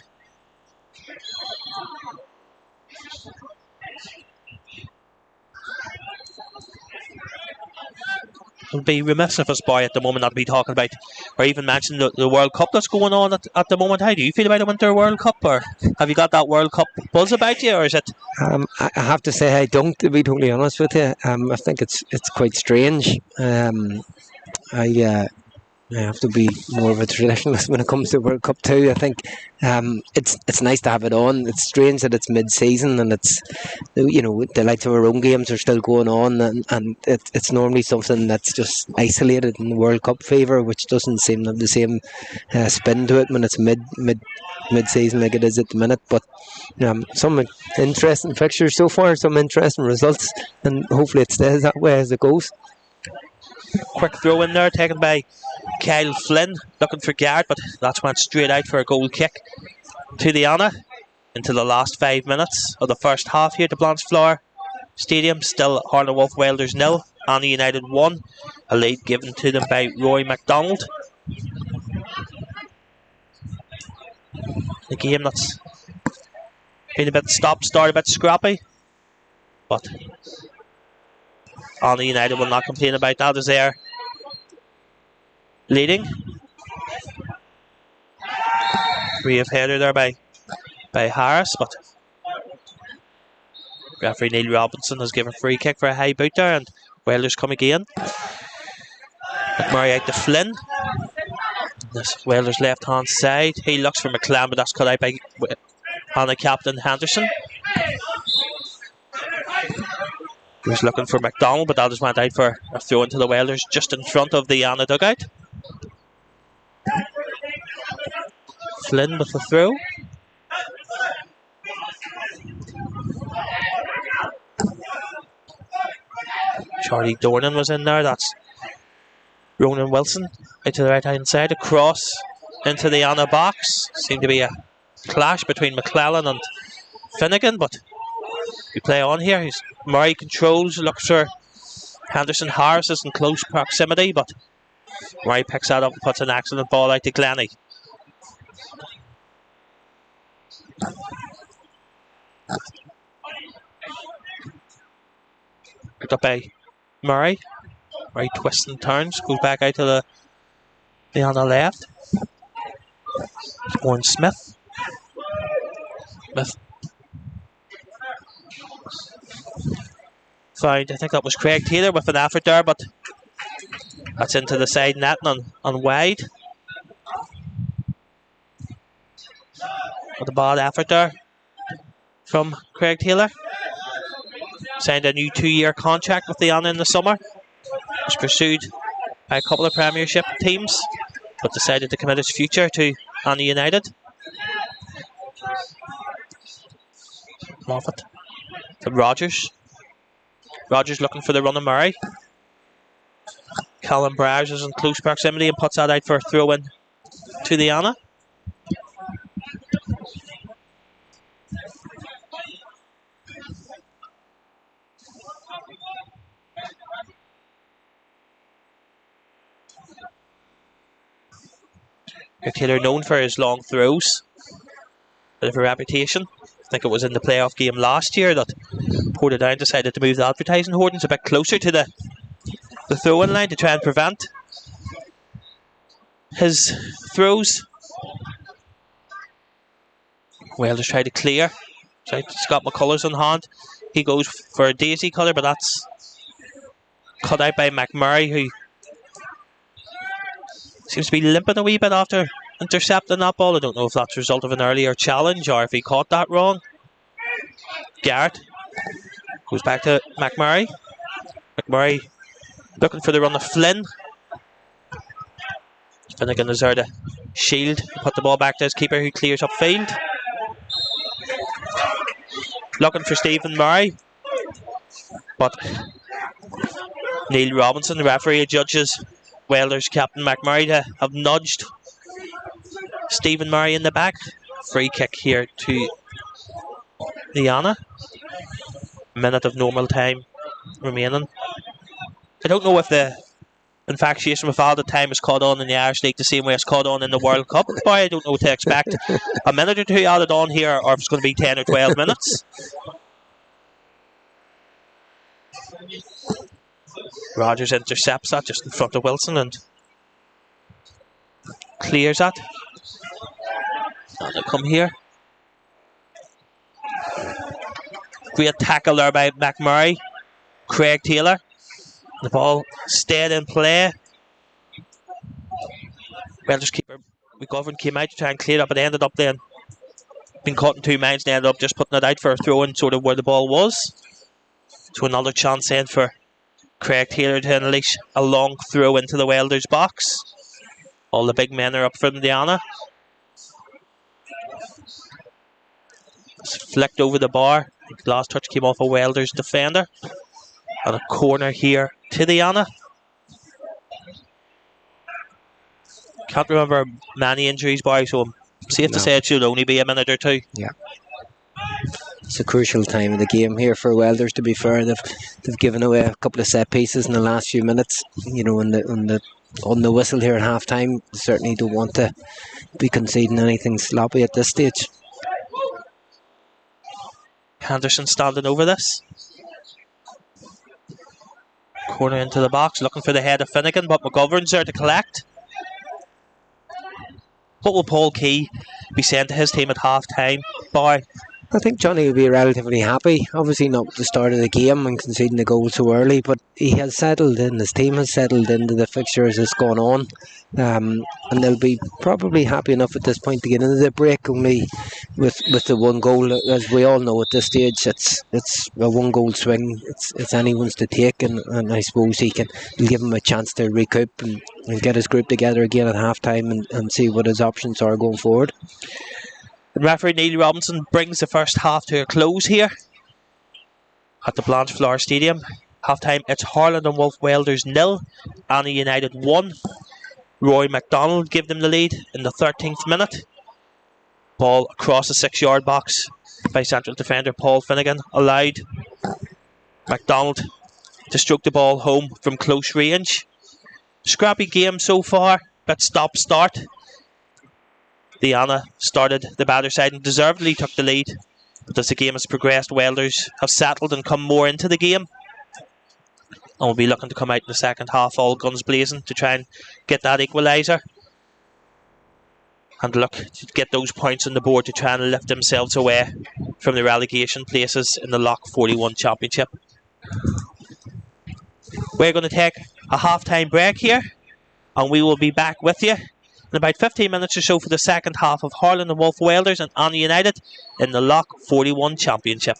It would be remiss of us boy at the moment not to be talking about or even mention the World Cup that's going on at the moment. How do you feel about the Winter World Cup, or have you got that World Cup buzz about you, or is it? I have to say I don't, to be totally honest with you. I think it's quite strange. I have to be more of a traditionalist when it comes to World Cup too. I think it's nice to have it on. It's strange that it's mid-season and it's, you know, the likes of our own games are still going on, and it's normally something that's just isolated in the World Cup favour, which doesn't seem to have the same spin to it when it's mid-season like it is at the minute. But some interesting fixtures so far, some interesting results, and hopefully it stays that way as it goes. Quick throw in there taken by Kyle Flynn, looking for guard, but that's went straight out for a goal kick to the Annagh into the last 5 minutes of the first half here at the Blanchflower Stadium. Still Harlan Wolf Welders 0, Annagh United 1, a lead given to them by Roy MacDonald. The game that's been a bit stop-start, a bit scrappy, but Annagh United will not complain about that as they're leading. Brave header there by Harris, but referee Neil Robinson has given a free kick for a high boot there, and Welders come again. McMurray out to Flynn. This Welders left hand side. He looks for McClan, but that's cut out by Annagh captain Henderson. He was looking for McDonald, but that just went out for a throw into the Welders just in front of the Annagh dugout. Flynn with the throw. Charlie Dornan was in there. That's Ronan Wilson out to the right hand side. A cross into the Annagh box. Seemed to be a clash between McClellan and Finnegan, but we play on here. Murray controls, looks for Henderson. Harris is in close proximity, but Murray picks that up and puts an excellent ball out to Glennie. Picked up by Murray. Murray twists and turns, goes back out to the on the left. Warren Smith. Found, I think that was Craig Taylor with an effort there, but that's into the side net and wide. With a bad effort there from Craig Taylor. Signed a new 2-year contract with the Annagh in the summer. Was pursued by a couple of Premiership teams, but decided to commit his future to Annagh United. Moffat from Rogers. Rogers looking for the run of Murray. Callum Browers is in close proximity and puts that out for a throw in to the Annagh. Taylor known for his long throws. Bit of a reputation. I think it was in the playoff game last year that Portadown decided to move the advertising hoardings a bit closer to the throw-in line to try and prevent his throws. Welders try to clear. Scott McCullers on hand. He goes for a daisy cutter, but that's cut out by McMurray, who seems to be limping a wee bit after intercepting that ball. I don't know if that's a result of an earlier challenge or if he caught that wrong. Garrett goes back to McMurray. McMurray looking for the run of Flynn. Finnegan is there to shield, put the ball back to his keeper who clears up field. Looking for Stephen Murray, but Neil Robinson, the referee, judges Welders captain McMurray to have nudged Stephen Murray in the back. Free kick here to the Annagh. Minute of normal time remaining. I don't know if the infatuation with added time is caught on in the Irish League the same way it's caught on in the World Cup. But I don't know what to expect. A minute or two added on here, or if it's going to be 10 or 12 minutes. Rogers intercepts that just in front of Wilson and clears that. And they come here. Great tackle there by McMurray. Craig Taylor. The ball stayed in play. Welders keeper McGovern came out to try and clear it up, but ended up then being caught in two minds and ended up just putting it out for a throw in sort of where the ball was. So another chance then for Craig Taylor to unleash a long throw into the Welders box. All the big men are up from the Annagh. It's flicked over the bar. The last touch came off a Welders defender. And a corner here to the Annagh. Can't remember many injuries, boys, so I'm safe to say it should only be a minute or two. Yeah. It's a crucial time of the game here for Welders, to be fair. They've given away a couple of set pieces in the last few minutes. You know, on the whistle here at half time. Certainly don't want to be conceding anything sloppy at this stage. Henderson standing over this. Corner into the box, looking for the head of Finnegan, but McGovern's there to collect. What will Paul Key be saying to his team at half time? Boy, I think Johnny will be relatively happy. Obviously not with the start of the game and conceding the goal so early, but he has settled in, his team has settled into the fixture as it's gone on, and they'll be probably happy enough at this point to get into the break only with the one goal. As we all know at this stage, it's a one goal swing, it's anyone's to take, and I suppose he'll give him a chance to recoup and get his group together again at half time and see what his options are going forward. And referee Neil Robinson brings the first half to a close here at the Blanchflower Stadium. Half time, it's Harland and Wolf Welders 0, Annagh United 1. Roy MacDonald gave them the lead in the 13th minute. Ball across the 6-yard box by central defender Paul Finnegan. Allowed MacDonald to stroke the ball home from close range. Scrappy game so far, but stop-start. The Annagh started the batter side and deservedly took the lead. But as the game has progressed, Welders have settled and come more into the game. And will be looking to come out in the second half all guns blazing to try and get that equaliser. And look to get those points on the board to try and lift themselves away from the relegation places in the Lough41 Championship. We're going to take a half-time break here, and we will be back with you in about 15 minutes or so for the second half of Harland and Wolf Welders and Annagh United in the Lough41 Championship.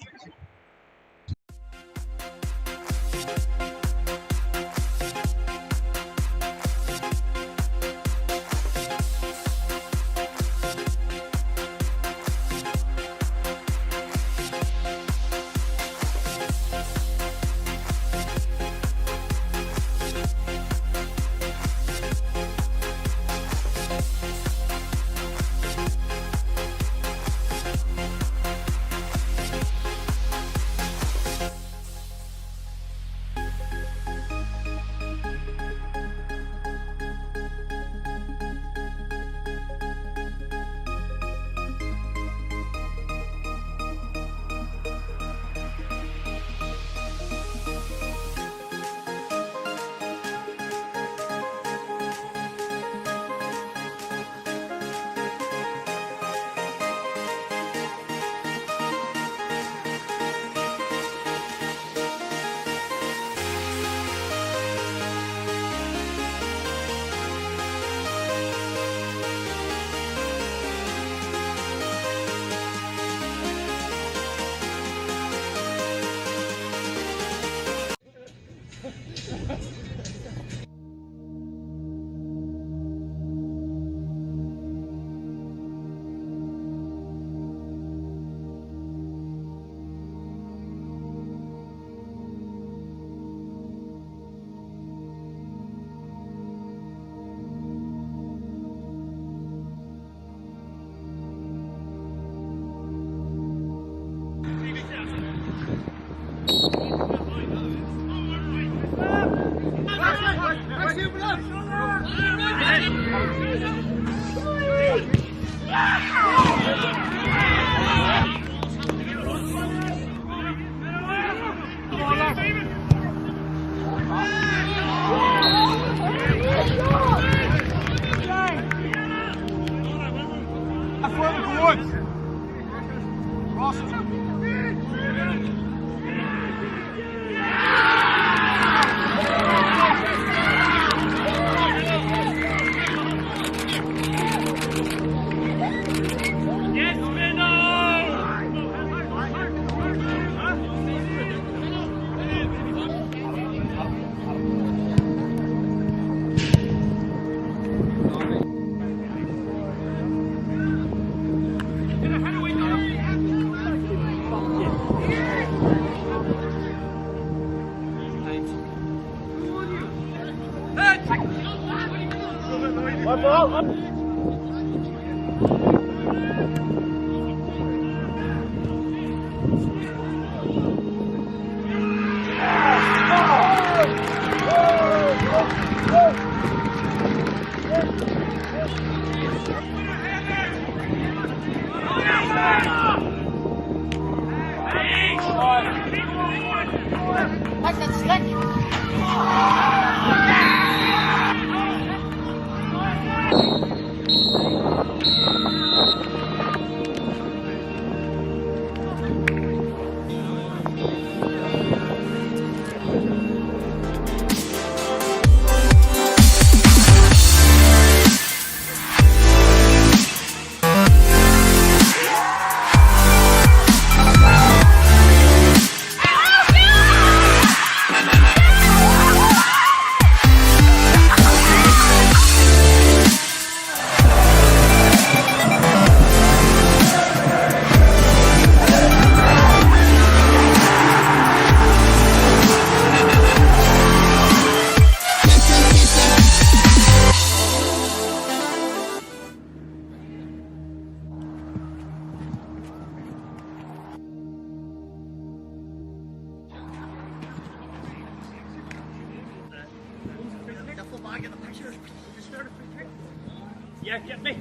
Yeah, get me.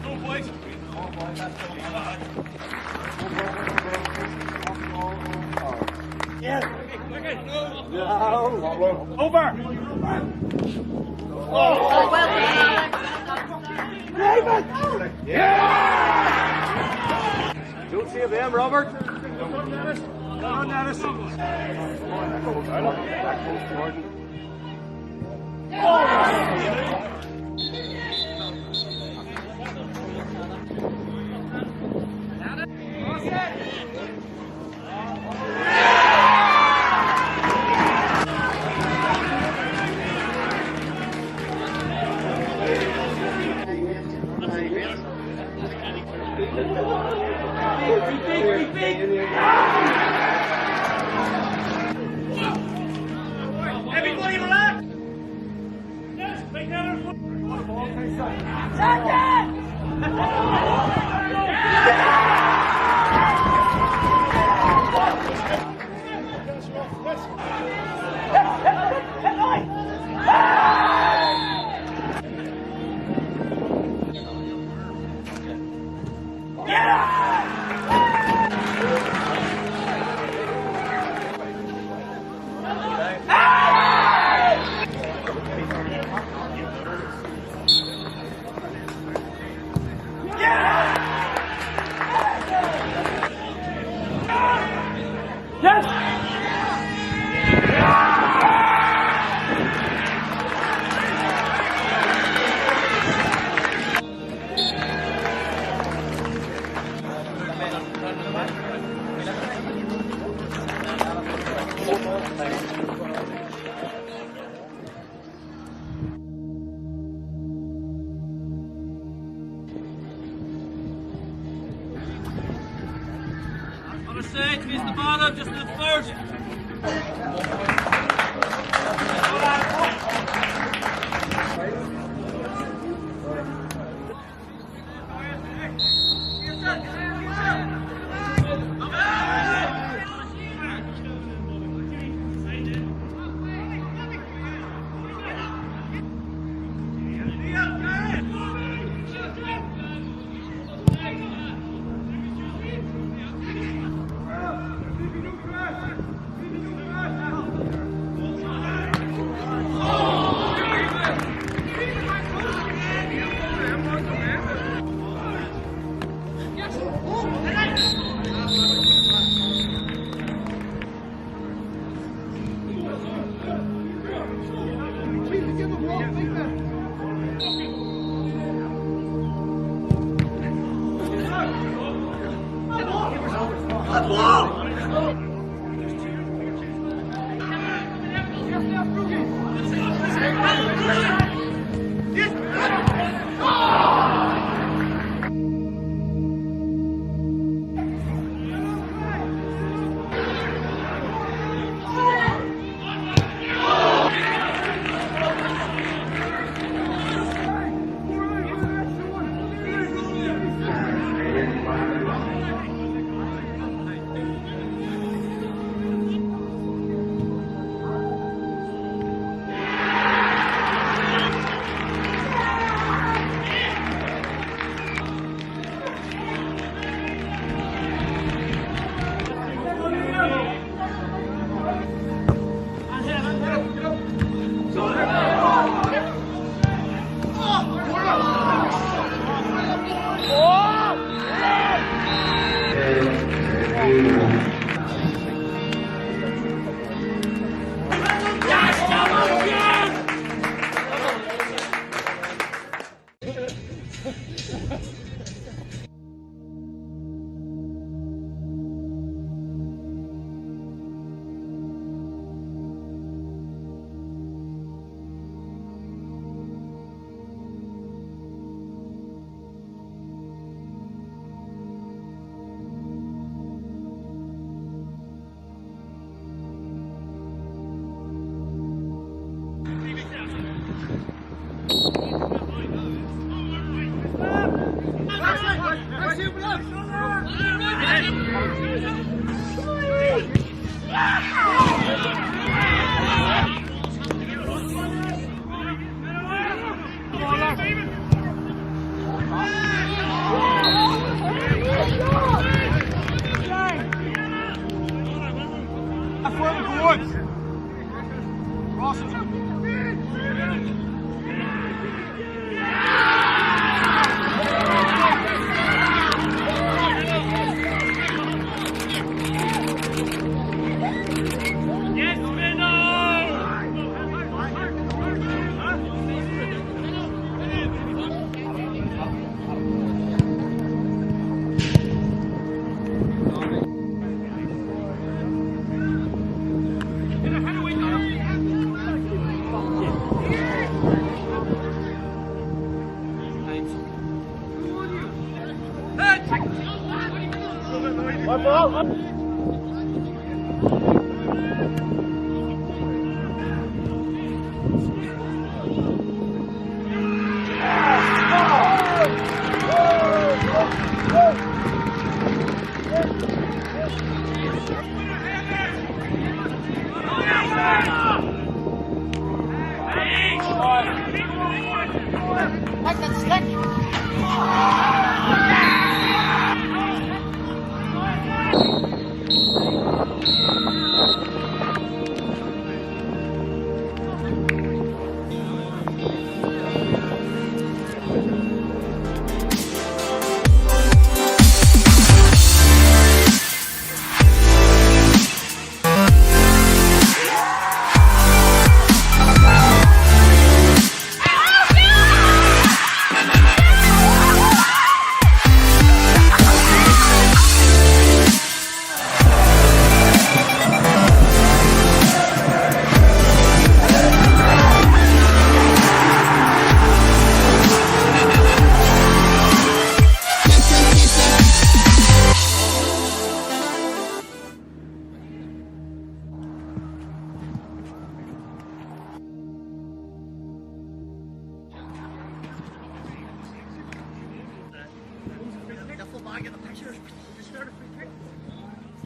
Go, boys. Yeah. Over. Oh, well David! Yeah! Don't save them, Robert. Come on, Dennis. Come on, Dennis. Everybody relax. Yes, make that On the stage, face the bottom, just the first.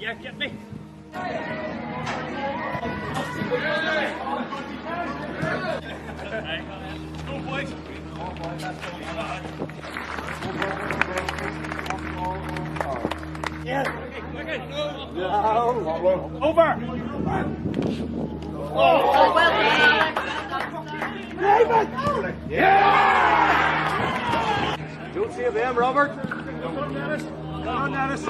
Yeah, get me. Go, boys. Yeah. Over. Oh, well. David. Yeah. Don't save them, Robert. Come on, Dennis. Come on, Dennis.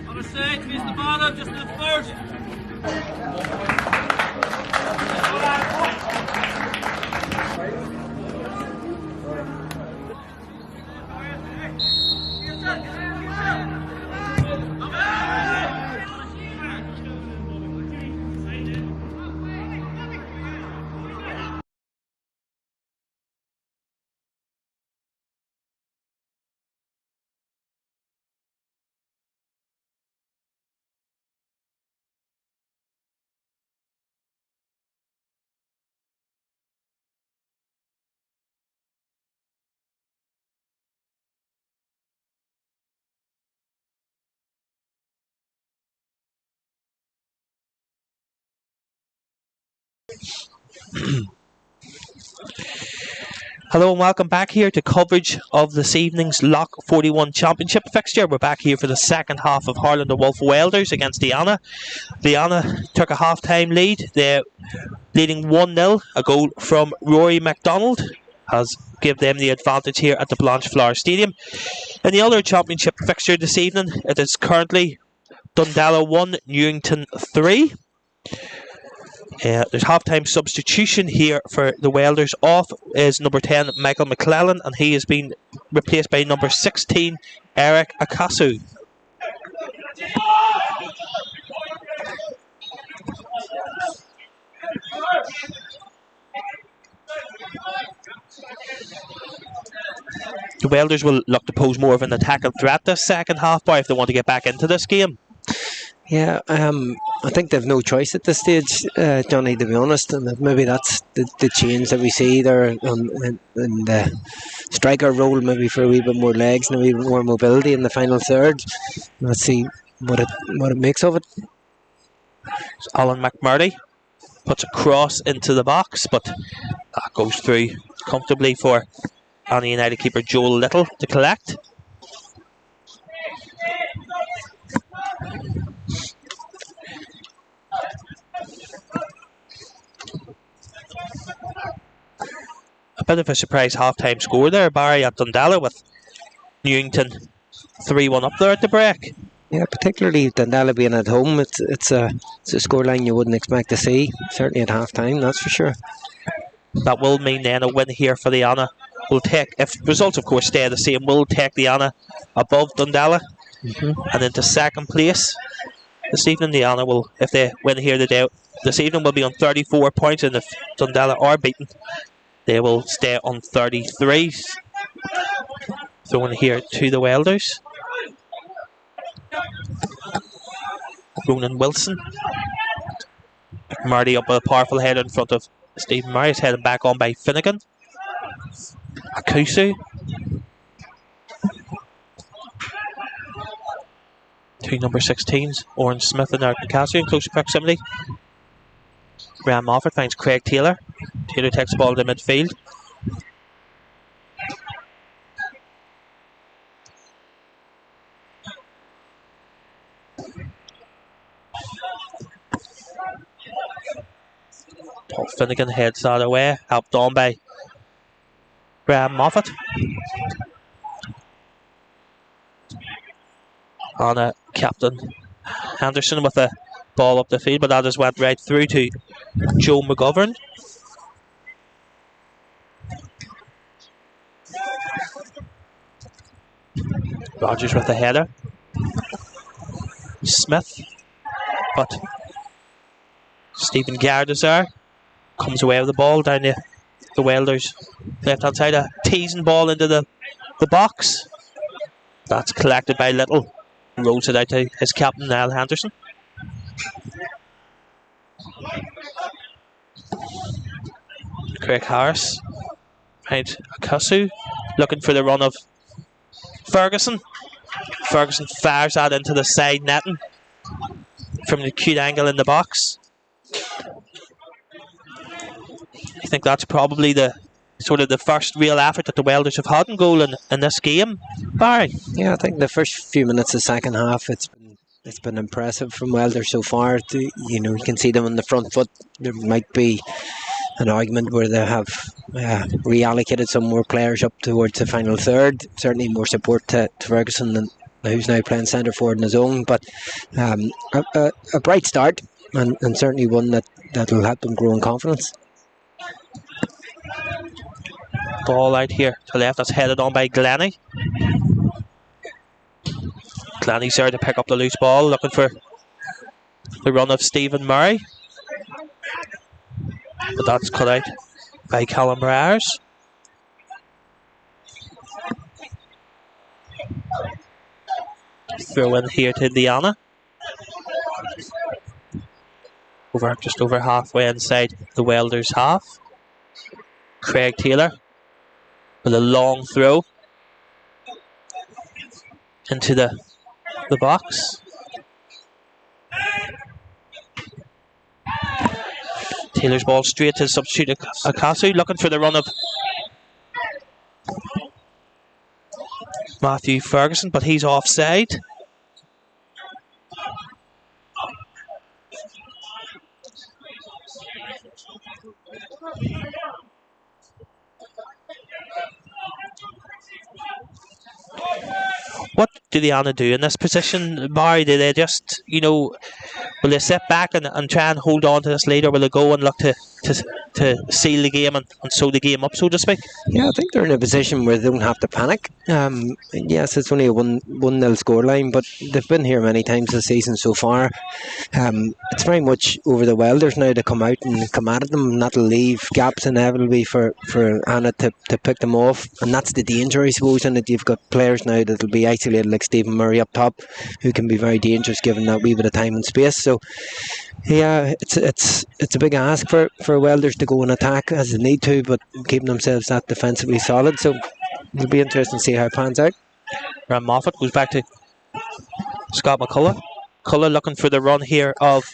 On the side, face the bottom, just the first. Hello and welcome back here to coverage of this evening's Lough41 Championship fixture. We're back here for the second half of Harland and Wolf Welders against the Annagh. The Annagh took a half-time lead. They're leading 1-0. A goal from Rory MacDonald has given them the advantage here at the Blanchflower Stadium. In the other championship fixture this evening, it is currently Dundallah 1, Newington 3. There's half-time substitution here for the Welders. Off is number 10 Michael McClellan, and he has been replaced by number 16 Eric Akasu. The Welders will look to pose more of an attacking threat this second half, if they want to get back into this game. Yeah, I think they've no choice at this stage, Johnny, to be honest, and maybe that's the change that we see there in the striker role, maybe for a wee bit more legs and a wee bit more mobility in the final third. Let's see what it makes of it. So Alan McMurray puts a cross into the box, but that goes through comfortably for Annagh United keeper Joel Little to collect. A bit of a surprise half-time score there, Barry, at Dundallah, with Newington 3-1 up there at the break. Yeah, particularly Dundallah being at home, it's a scoreline you wouldn't expect to see, certainly at half-time, that's for sure. That will mean then a win here for the Annagh. Will take, if results of course stay the same, will take the Annagh above Dundallah and into second place. This evening the Annagh will, if they win here this evening, will be on 34 points, and if Dundallah are beaten, they will stay on 33. Throwing here to the Welders. Ronan Wilson. Marty up with a powerful header in front of Stephen Murray. Is headed back on by Finnegan. Akusu. Two number 16s, Oren Smith and Eric Cassidy in close proximity. Graham Moffat finds Craig Taylor. Taylor takes the ball to midfield. Paul Finnegan heads that away, helped on by Graham Moffat. And Captain Henderson with the ball up the field, but that just went right through to Joe McGovern. Rogers with the header. Smith, but Stephen Gard is there. Comes away with the ball down the Welders left hand side. A teasing ball into the box. That's collected by Little. Rolls it out to his captain, Niall Henderson. Craig Harris. Right, Akasu. Looking for the run of Ferguson. Ferguson fires that into the side netting from the acute angle in the box. I think that's probably the first real effort that the Welders have had in goal in this game. Barry? Yeah, I think the first few minutes of the second half, it's been impressive from Welders so far. You can see them on the front foot. There might be an argument where they have reallocated some more players up towards the final third. Certainly more support to Ferguson, who's now playing centre forward on his own. But a bright start, and certainly one that'll help them grow in confidence. Ball out here to left. That's headed on by Glennie. Glennie's there to pick up the loose ball, looking for the run of Stephen Murray. But that's cut out by Callum Briers. Throw in here to Diana. Just over halfway inside the Welders half. Craig Taylor with a long throw into the box. Taylor's ball straight to substitute Akasu, looking for the run of Matthew Ferguson, but he's offside. What do the Annagh do in this position, Barry? Do they just, will they sit back and try and hold on to this lead, or will they go and look to seal the game and sew the game up, so to speak? Yeah, I think they're in a position where they don't have to panic. Yes, it's only a 1-0 scoreline, but they've been here many times this season so far. It's very much over the Welders now to come out and come at them, not to leave gaps inevitably for Annagh to pick them off, and that's the danger, I suppose, in that you've got players now that'll be isolated like Stephen Murray up top, who can be very dangerous given that wee bit of time and space. So yeah, it's a big ask for Welders to go and attack as they need to, but keeping themselves that defensively solid. So it'll be interesting to see how it pans out. Ram Moffat goes back to Scott McCullough. McCullough looking for the run here of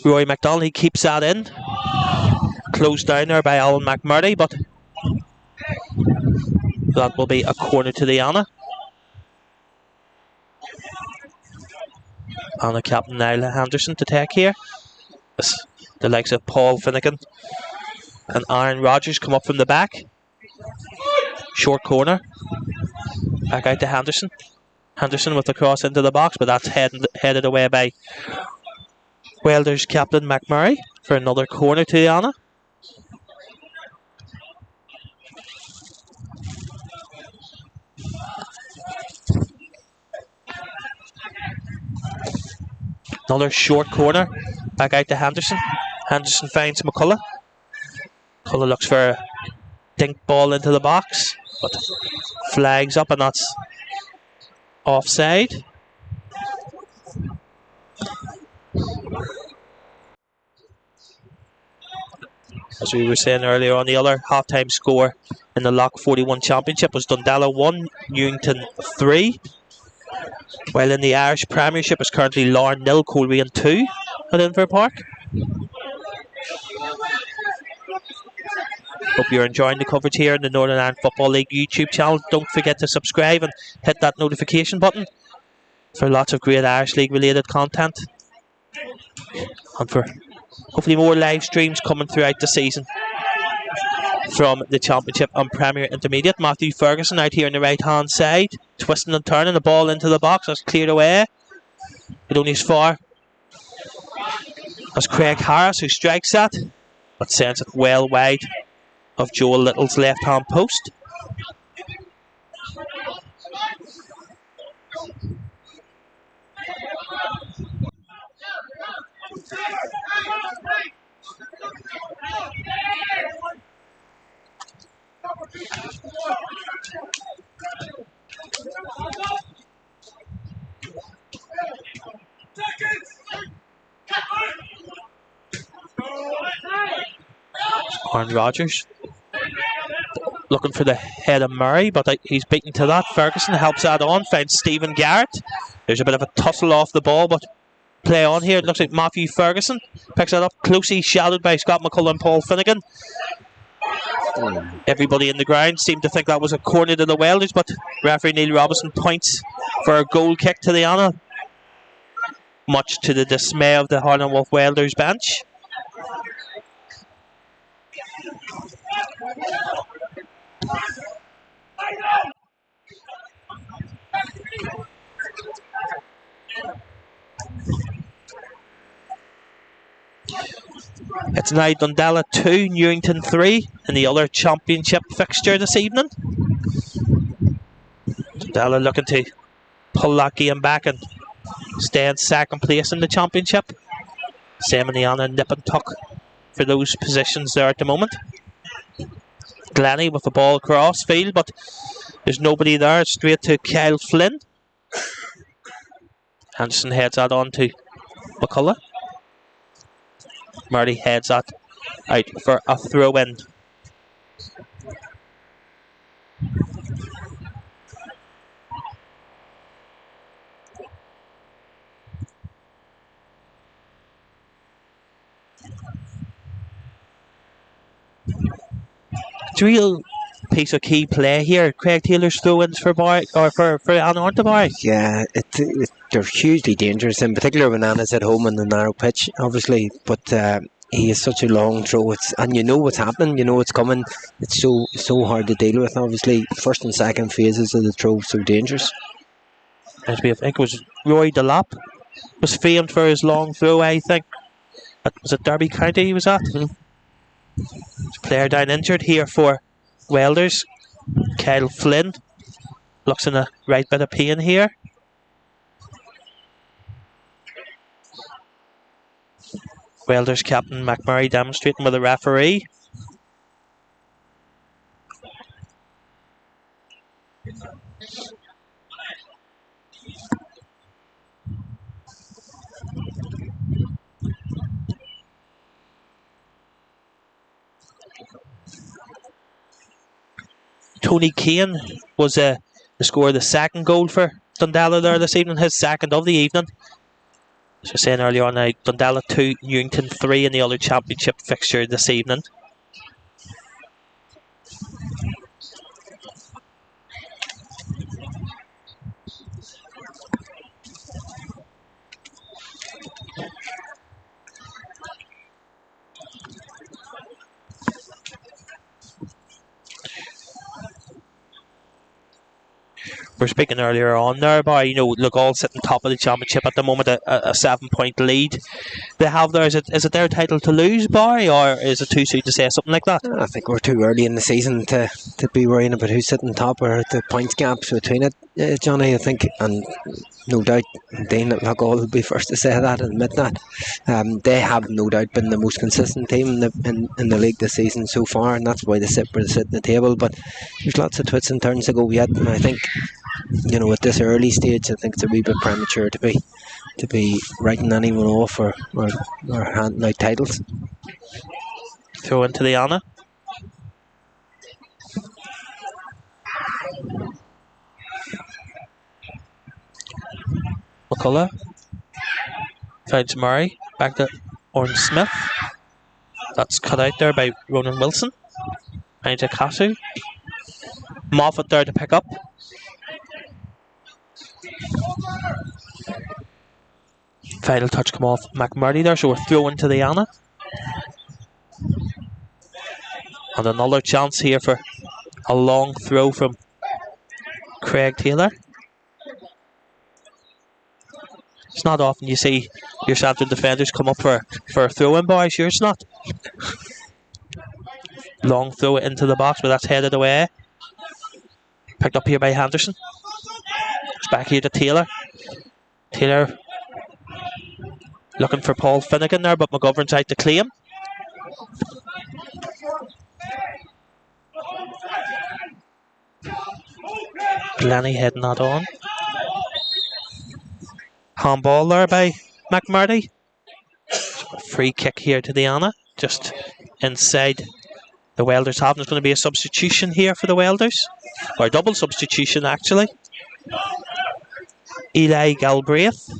Roy McDonald. He keeps that in. Closed down there by Alan McMurray, but that will be a corner to the Annagh. Annagh captain Niall Henderson to take here. The likes of Paul Finnegan and Aaron Rodgers come up from the back. Short corner. Back out to Henderson. Henderson with the cross into the box, but that's headed away by Welders captain McMurray for another corner to Annagh. Another short corner. Back out to Henderson. Henderson finds McCullough. McCullough looks for a dink ball into the box, but flags up, and that's offside. As we were saying earlier on, the other half-time score in the Lough41 Championship was Dundallow 1, Newington 3. While in the Irish Premiership is currently Larne 0, Coleraine 2 at Inver Park. Hope you're enjoying the coverage here in the Northern Ireland Football League YouTube channel. Don't forget to subscribe and hit that notification button for lots of great Irish League related content, and for hopefully more live streams coming throughout the season from the Championship and Premier Intermediate. Matthew Ferguson out here on the right hand side, twisting and turning the ball into the box. That's cleared away. It only is far. That's Craig Harris who strikes that, but sends it well wide of Joel Little's left hand post. Aaron Rodgers looking for the head of Murray, but he's beaten to that. Ferguson helps that on, finds Stephen Garrett. There's a bit of a tussle off the ball, but play on here. It looks like Matthew Ferguson picks that up, closely shadowed by Scott McCullough and Paul Finnegan. Everybody in the ground seemed to think that was a corner to the Welders, but referee Neil Robinson points for a goal kick to the Annagh, much to the dismay of the Harlan Wolf Welders bench. It's now Dundallah 2, Newington 3 in the other championship fixture this evening. Dundallah looking to pull that game back and stay in second place in the championship. Same in the Annagh nip and tuck for those positions there at the moment. Glennie with the ball across field, but there's nobody there. Straight to Kyle Flynn. Henderson heads that on to McCullough. Murray heads that out for a throw-in. It's a real piece of key play here. Craig Taylor's throw-ins for Barry, or for Annagh, aren't they, Barry? Yeah, they're hugely dangerous, in particular when Annag's at home on the narrow pitch, obviously. But he has such a long throw, and you know what's happening, you know it's coming. It's so hard to deal with. Obviously, first and second phases of the throw so dangerous. I think it was Roy Delap was famed for his long throw. I think was it Derby County he was at. Player down injured here for Welders. Kyle Flynn looks in a right bit of pain here. Welders captain McMurray demonstrating with the referee. Tony Kane was the scorer of the second goal for Dundallah there this evening, his second of the evening. As I was saying earlier on, Dundallah 2, Newington 3 in the other championship fixture this evening. We're speaking earlier on there about, look, all sitting top of the championship at the moment, a 7-point lead they have there. Is it their title to lose, Barry, or is it too soon to say something like that? I think we're too early in the season to be worrying about who's sitting top or the points gaps between it, Johnny, I think, and no doubt Dean at Lough will be first to say that and admit that. They have no doubt been the most consistent team in the league this season so far, and that's why they sit where they sit in the table. But there's lots of twists and turns to go yet, and I think, at this early stage, I think it's a wee bit premature to be writing anyone off or handing out titles. Throw into the Annagh. McCullough finds Murray, back to Oren Smith. That's cut out there by Ronan Wilson. Anja Kasu. Moffat there to pick up. Final touch come off McMurray there, so we're throwing to the Annagh. And another chance here for a long throw from Craig Taylor. It's not often you see your Southampton defenders come up for a throw-in, boys. Sure it's not. Long throw it into the box, but that's headed away. Picked up here by Henderson. It's back here to Taylor. Taylor Looking for Paul Finnegan there, but McGovern's out to claim. Glennie heading that on. Handball there by McMurdy. Free kick here to the Annagh, just inside the Welders half. There's going to be a substitution here for the Welders, or a double substitution actually. Eli Galbraith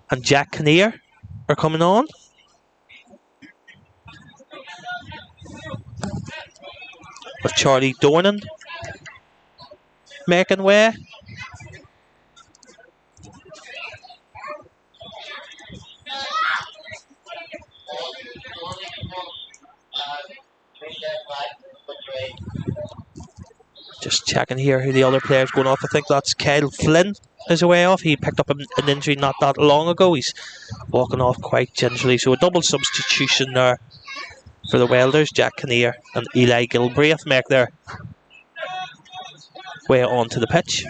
and Jack Kinnear are coming on. With Charlie Dornan making way. Just checking here who the other players going off. I think that's Kyle Flynn is away off. He picked up an injury not that long ago. He's walking off quite gingerly. So a double substitution there for the Welders. Jack Kinnear and Eli Gilbraith make their way onto the pitch.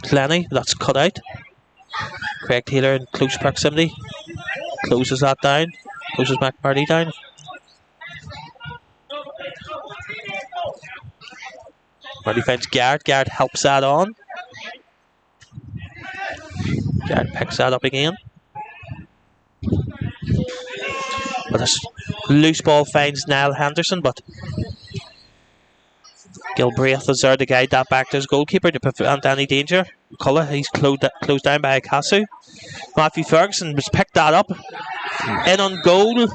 Glennie, that's cut out. Craig Taylor in close proximity. Closes that down. Closes McMurdy down. Murdy finds Garrett. Garrett helps that on. Garrett picks that up again. But this loose ball finds Niall Henderson, but Gilbraith is there to guide that back to his goalkeeper to prevent any danger. McCullough, he's closed down by Akasu. Matthew Ferguson has picked that up. In on goal. It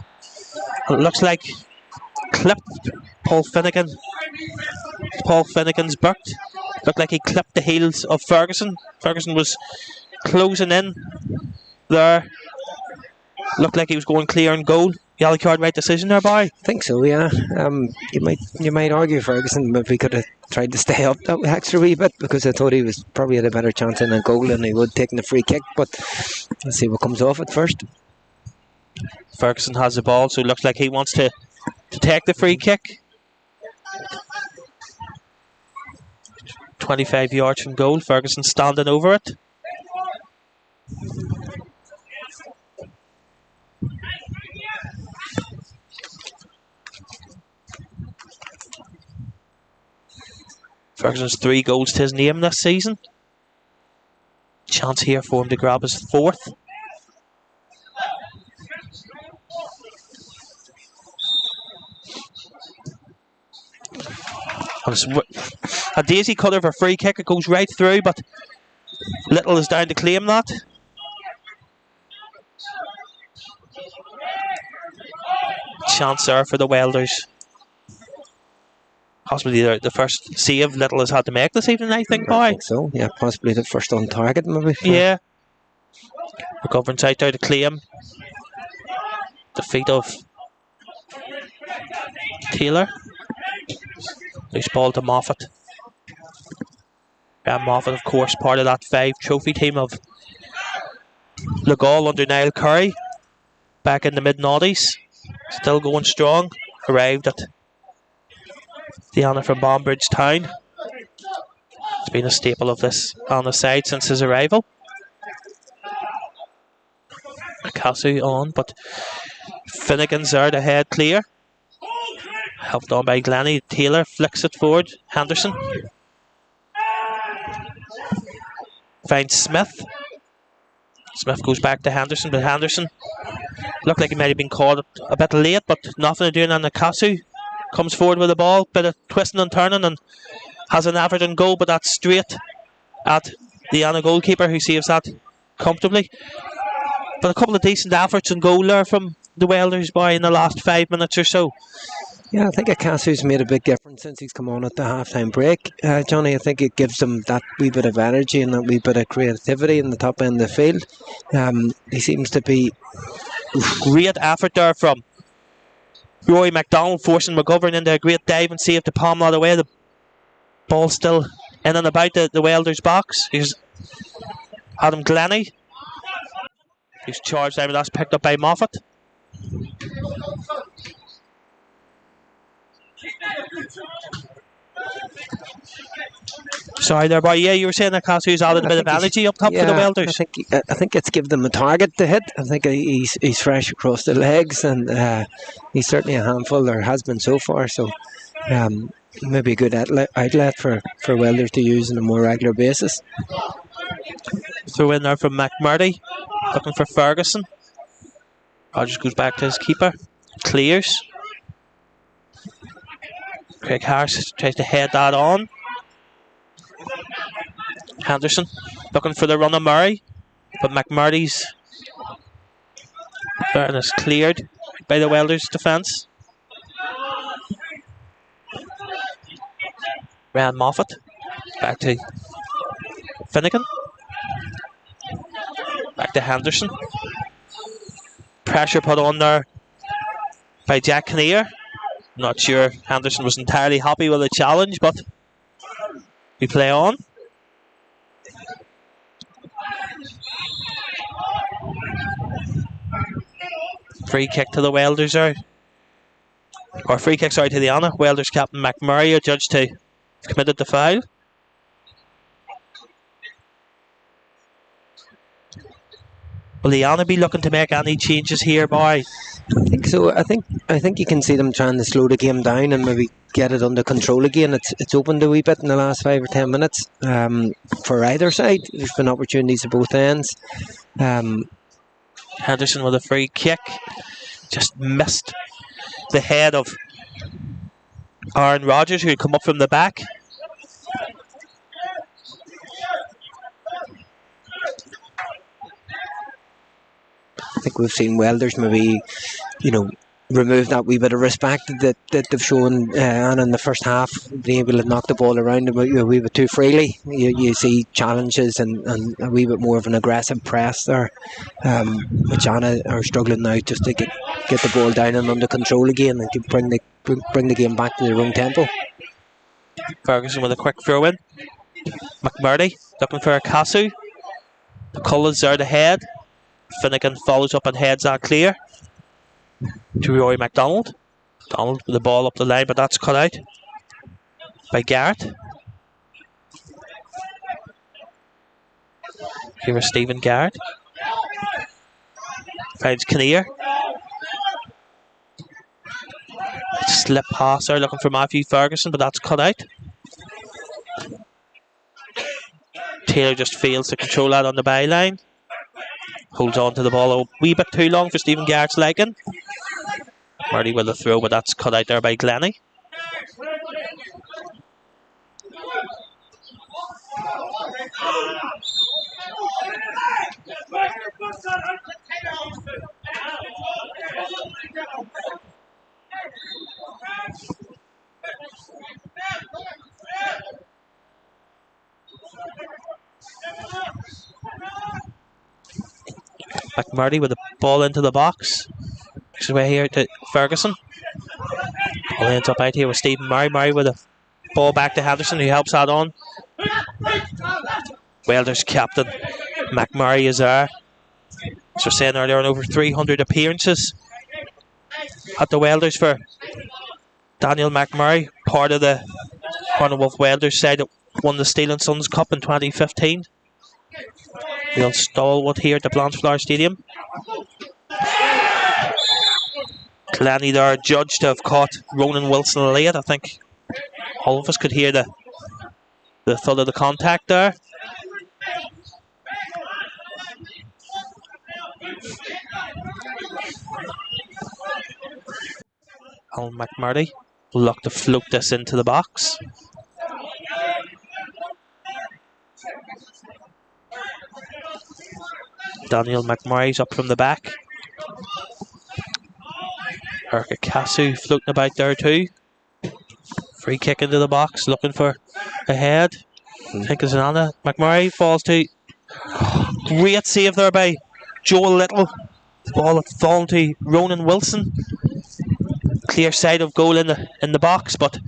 looks like clipped Paul Finnegan. Paul Finnegan's booked. Looked like he clipped the heels of Ferguson. Ferguson was closing in there. Looked like he was going clear on goal. Yellow card, right decision there, boy? I think so, yeah. You might argue Ferguson maybe could have tried to stay up that extra wee bit, because I thought he was probably had a better chance in a goal than he would taking the free kick, but let's see what comes off it first. Ferguson has the ball, so it looks like he wants to take the free kick. 25 yards from goal. Ferguson standing over it. Ferguson's 3 goals to his name this season. Chance here for him to grab his 4th. A daisy cutter of a free kick. It goes right through, but Little is down to claim that. Chance there for the Welders. Possibly the first save Little has had to make this evening, I think, boy. I think so, yeah. Possibly the first on target, maybe. Yeah. McGovern's out there to claim. Defeat of Taylor. Loose ball to Moffat. And Moffat, of course, part of that 5 trophy team of Legal under Niall Curry. Back in the mid-noughties. Still going strong. Arrived at the Annagh from Bombridge Town. It's been a staple of this on the side since his arrival. Akasu on, but Finnegan's there to head clear. Helped on by Glennie. Taylor flicks it forward. Henderson finds Smith. Smith goes back to Henderson, but Henderson looked like he might have been called a bit late, but nothing to do. And Akasu comes forward with the ball, bit of twisting and turning, and has an effort and goal, but that's straight at the Annagh goalkeeper, who saves that comfortably. But a couple of decent efforts and goal there from the Welders boy in the last 5 minutes or so. Yeah, I think Akasu's made a big difference since he's come on at the half-time break. Johnny, I think it gives him that wee bit of energy and that wee bit of creativity in the top end of the field. He seems to be... Great effort there from Rory MacDonald, forcing McGovern into a great dive and save to palm that away. The ball still in and about the Welders box. Here's Adam Glennie. He's charged out, but that's picked up by Moffat. Sorry there, boy. Yeah, you were saying that Cassio's added a bit of energy up top for the Welders. I think it's give them a target to hit. I think he's fresh across the legs, and he's certainly a handful, or has been so far. So maybe a good outlet for Welders to use on a more regular basis. Throw in there from McMurdy, looking for Ferguson. Rogers goes back to his keeper, clears. Craig Harris tries to head that on. Henderson looking for the run of Murray, but McMurdy's and is cleared by the Welders defence. Ryan Moffat back to Finnegan, back to Henderson. Pressure put on there by Jack Kinnear. Not sure Henderson was entirely happy with the challenge, but we play on. Free kick to the Welders there. Or free kick, sorry, to the Annagh. Welders captain McMurray are judged to have committed the foul. Will the Annagh be looking to make any changes here, boy? I think so. I think you can see them trying to slow the game down and maybe get it under control again. It's opened a wee bit in the last 5 or 10 minutes for either side. There's been opportunities at both ends. Henderson with a free kick, just missed the head of Aaron Rogers, who had come up from the back. I think we've seen Welders maybe, remove that wee bit of respect that they've shown and in the first half, being able to knock the ball around a wee bit too freely. You see challenges and a wee bit more of an aggressive press there, which Annagh are struggling now just to get the ball down and under control again and to bring the game back to their own tempo. Ferguson with a quick throw in. McMurdy looking for a Casu. The Cullens there to head. Finnegan follows up and heads that clear to Roy MacDonald. Donald with the ball up the line, but that's cut out by Garrett. Here is Stephen Garrett. Finds Kinnear. Slip pass there looking for Matthew Ferguson, but that's cut out. Taylor just fails to control that on the byline. Holds on to the ball a wee bit too long for Stephen Garrett's liking. Murray with a throw, but that's cut out there by Glennie. McMurdy with the ball into the box. Makes his way here to Ferguson. Ball ends up out here with Stephen Murray. Murray with a ball back to Henderson, who helps that on. Welders captain McMurray is there. As we were saying earlier, on over 300 appearances at the Welders for Daniel McMurray, part of the Harland Welders side that won the Steel and Sons Cup in 2015. Real stalwart here at the Blanchflower Stadium. Glennie there judged to have caught Ronan Wilson late. I think all of us could hear the thud of the contact there. Alan McMurdy will look to float this into the box. Daniel McMurray's up from the back. Erka Casu floating about there too. Free kick into the box, looking for a head. I think it's Annagh. McMurray falls to. Great save there by Joel Little. The ball had fallen to Ronan Wilson. Clear side of goal in the box, but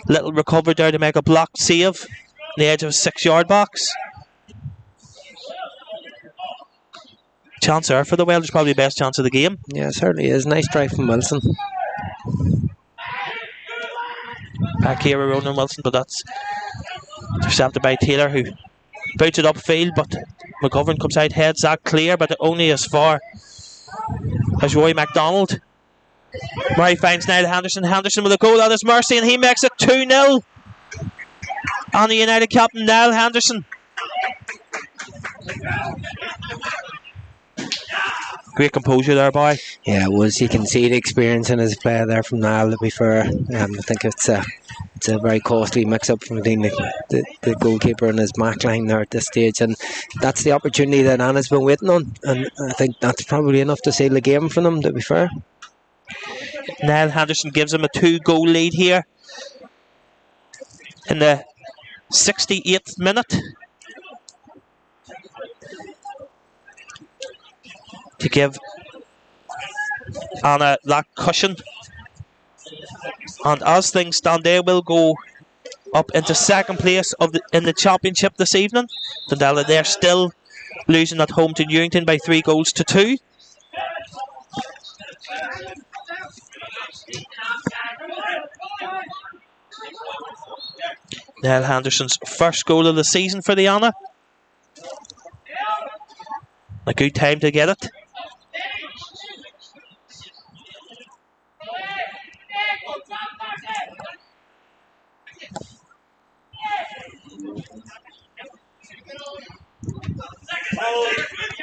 Little recovered there to make a blocked save on the edge of a 6-yard box. Chance there for the Welders, probably the best chance of the game. Yeah, it certainly is. Nice drive from Wilson. back here with Ronan Wilson, but that's intercepted by Taylor, who boots it upfield, but McGovern comes out, heads that clear, but only as far as Roy MacDonald. Murray finds Niall Henderson. Henderson with a goal at his mercy, and he makes it 2-0. Annagh United captain Niall Henderson. Great composure there, boy. Yeah, it was. You can see the experience in his play there from Niall, to be fair. I think it's a very costly mix-up between the goalkeeper and his back line there at this stage, and that's the opportunity that Anna's been waiting on, and I think that's probably enough to seal the game for them, to be fair. Niall Henderson gives him a 2-goal lead here in the 68th minute to give Annagh that cushion. And as things stand, they will go up into second place in the championship this evening. Dundalk, they're still losing at home to Newington by 3-2. Niall Henderson's first goal of the season for the Annagh. A good time to get it.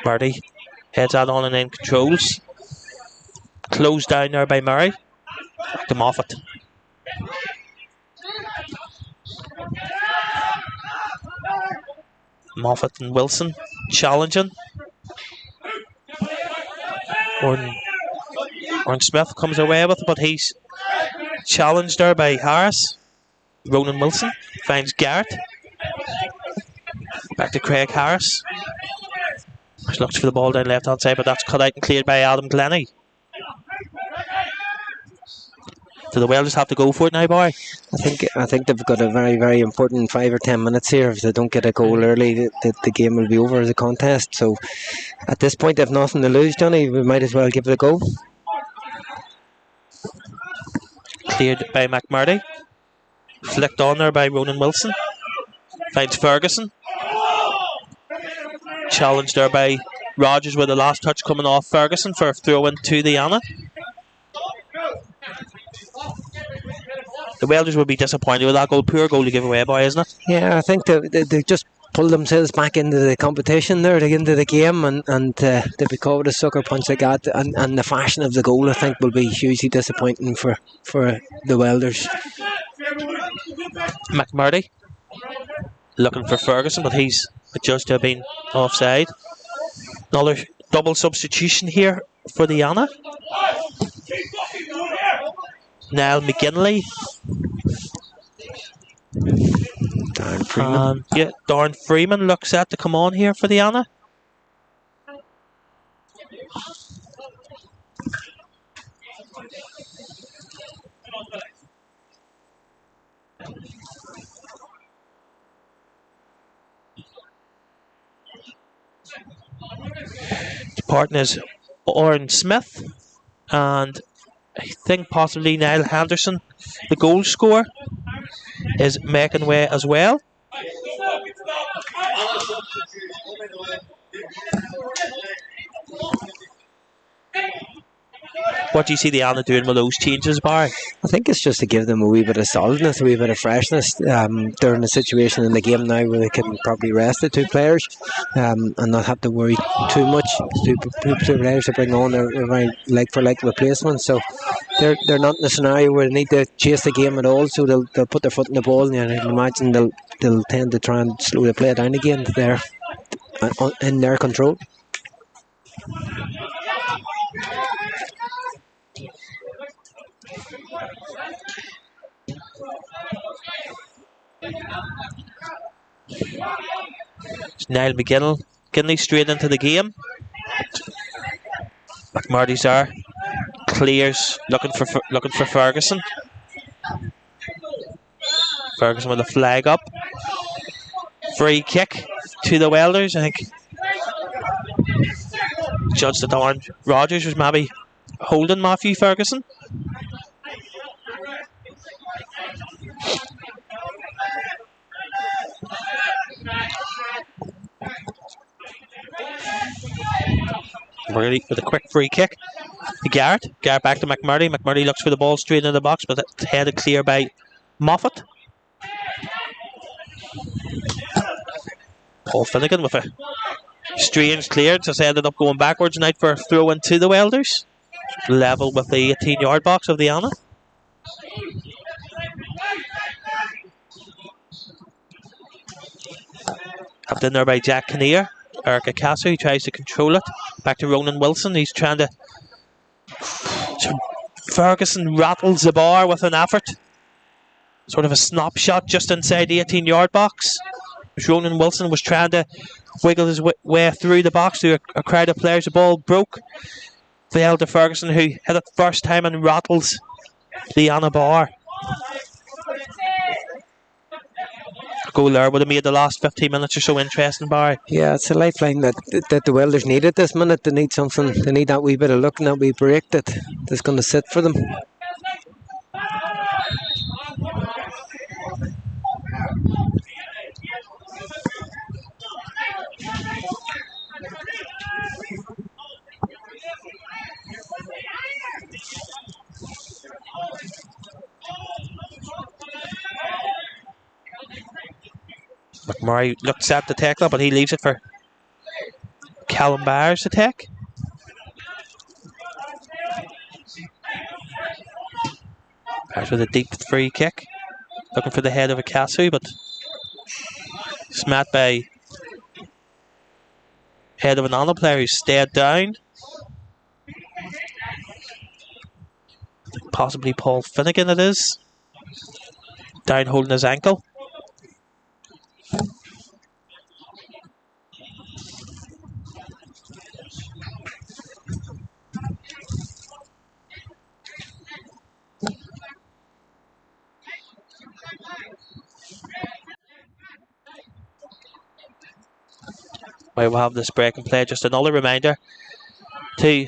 Marty heads that on and then controls. Closed down there by Murray. Back to Moffat. Moffat and Wilson challenging. Orrin Smith comes away with it, but he's challenged there by Harris. Ronan Wilson finds Garrett. Back to Craig Harris. He looks for the ball down left hand side, but that's cut out and cleared by Adam Glennie. Do the Welders have to go for it now, boy? I think they've got a very, very important 5 or 10 minutes here. If they don't get a goal early, the game will be over as a contest. So at this point, they've nothing to lose, Johnny. We might as well give it a go. Cleared by McMurdy. Flicked on there by Ronan Wilson. Finds Ferguson. Challenged there by Rogers with the last touch coming off Ferguson for a throw in to the Annagh. The Welders will be disappointed with that goal. Poor goal to give away, boy, isn't it? Yeah, I think they just pulled themselves back into the competition there, into the game, and to be caught with a sucker punch like that, and the fashion of the goal, I think, will be hugely disappointing for the Welders. McMurdy looking for Ferguson, but he's adjudged to have been offside. Another double substitution here for the Annagh. Niall McGinley. Darren Freeman. Darren Freeman looks set to come on here for the Annagh. Departing is Orrin Smith, and I think possibly Niall Henderson, the goal scorer, is making way as well. What do you see the Annagh doing with those changes, Barry? I think it's just to give them a wee bit of solidness, a wee bit of freshness. They're in a situation in the game now where they can probably rest the two players and not have to worry too much. Two players to bring on are very like-for-like replacements, so they're not in a scenario where they need to chase the game at all, so they'll put their foot in the ball, and I can imagine they'll tend to try and slow the play down again there in their control. Niall McGinley straight into the game. McMurdy's there, clears, looking for Ferguson. Ferguson with a flag up. Free kick to the Welders. I think judged that Darren Rogers was maybe holding Matthew Ferguson. Really with a quick free kick to Garrett. Garrett back to McMurray. McMurray looks for the ball straight into the box, but it's headed clear by Moffat. Paul Finnegan with a strange clearance has ended up going backwards and out for a throw into the Welders. Level with the 18-yard box of the Annagh. Tapped in there by Jack Kinnear. Eric Acasso tries to control it. Back to Ronan Wilson. He's trying to... Ferguson rattles the bar with an effort. Sort of a snapshot just inside the 18-yard box. Ronan Wilson was trying to wiggle his way through the box through a crowd of players. The ball broke. Fell to Ferguson, who hit it first time and rattles the Annagh bar. A goal there would have made the last 15 minutes or so interesting, Barry. Yeah, it's a lifeline that the Welders need at this minute. They need something. They need that wee bit of luck and that wee break that's going to sit for them. McMurray looked set to tackle, but he leaves it for Callum Byers to take. Byers with a deep free kick. Looking for the head of Acasu, but smacked by head of an Annagh player who stayed down. Possibly Paul Finnegan it is. Down holding his ankle. We'll have this break and play. Just another reminder to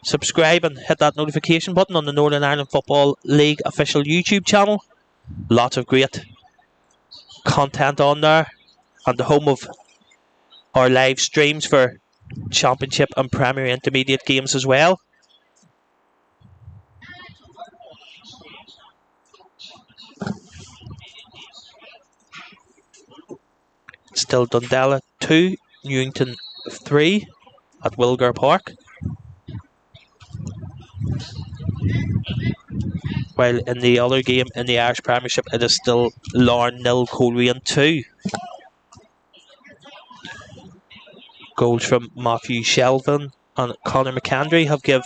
subscribe and hit that notification button on the Northern Ireland Football League official YouTube channel. Lots of great content on there, and the home of our live streams for Championship and Premier Intermediate games as well. Still Dundela 2, Newington 3 at Wilgar Park. While in the other game in the Irish Premiership, it is still Larne 0, Coleraine 2. Goals from Matthew Shelvin and Conor McAndry have give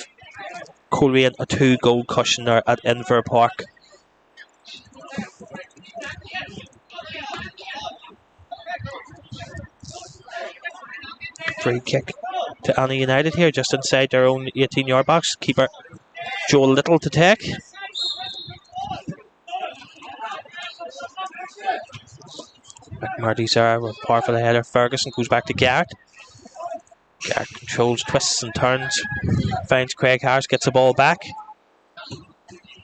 Coleraine a 2-goal cushion there at Inver Park. Free kick to Annagh United here, just inside their own 18-yard box. Keeper Joel Little to take. McMurdy's there with par for the header. Ferguson goes back to Garrett. Garrett controls, twists and turns. Finds Craig Harris, gets the ball back.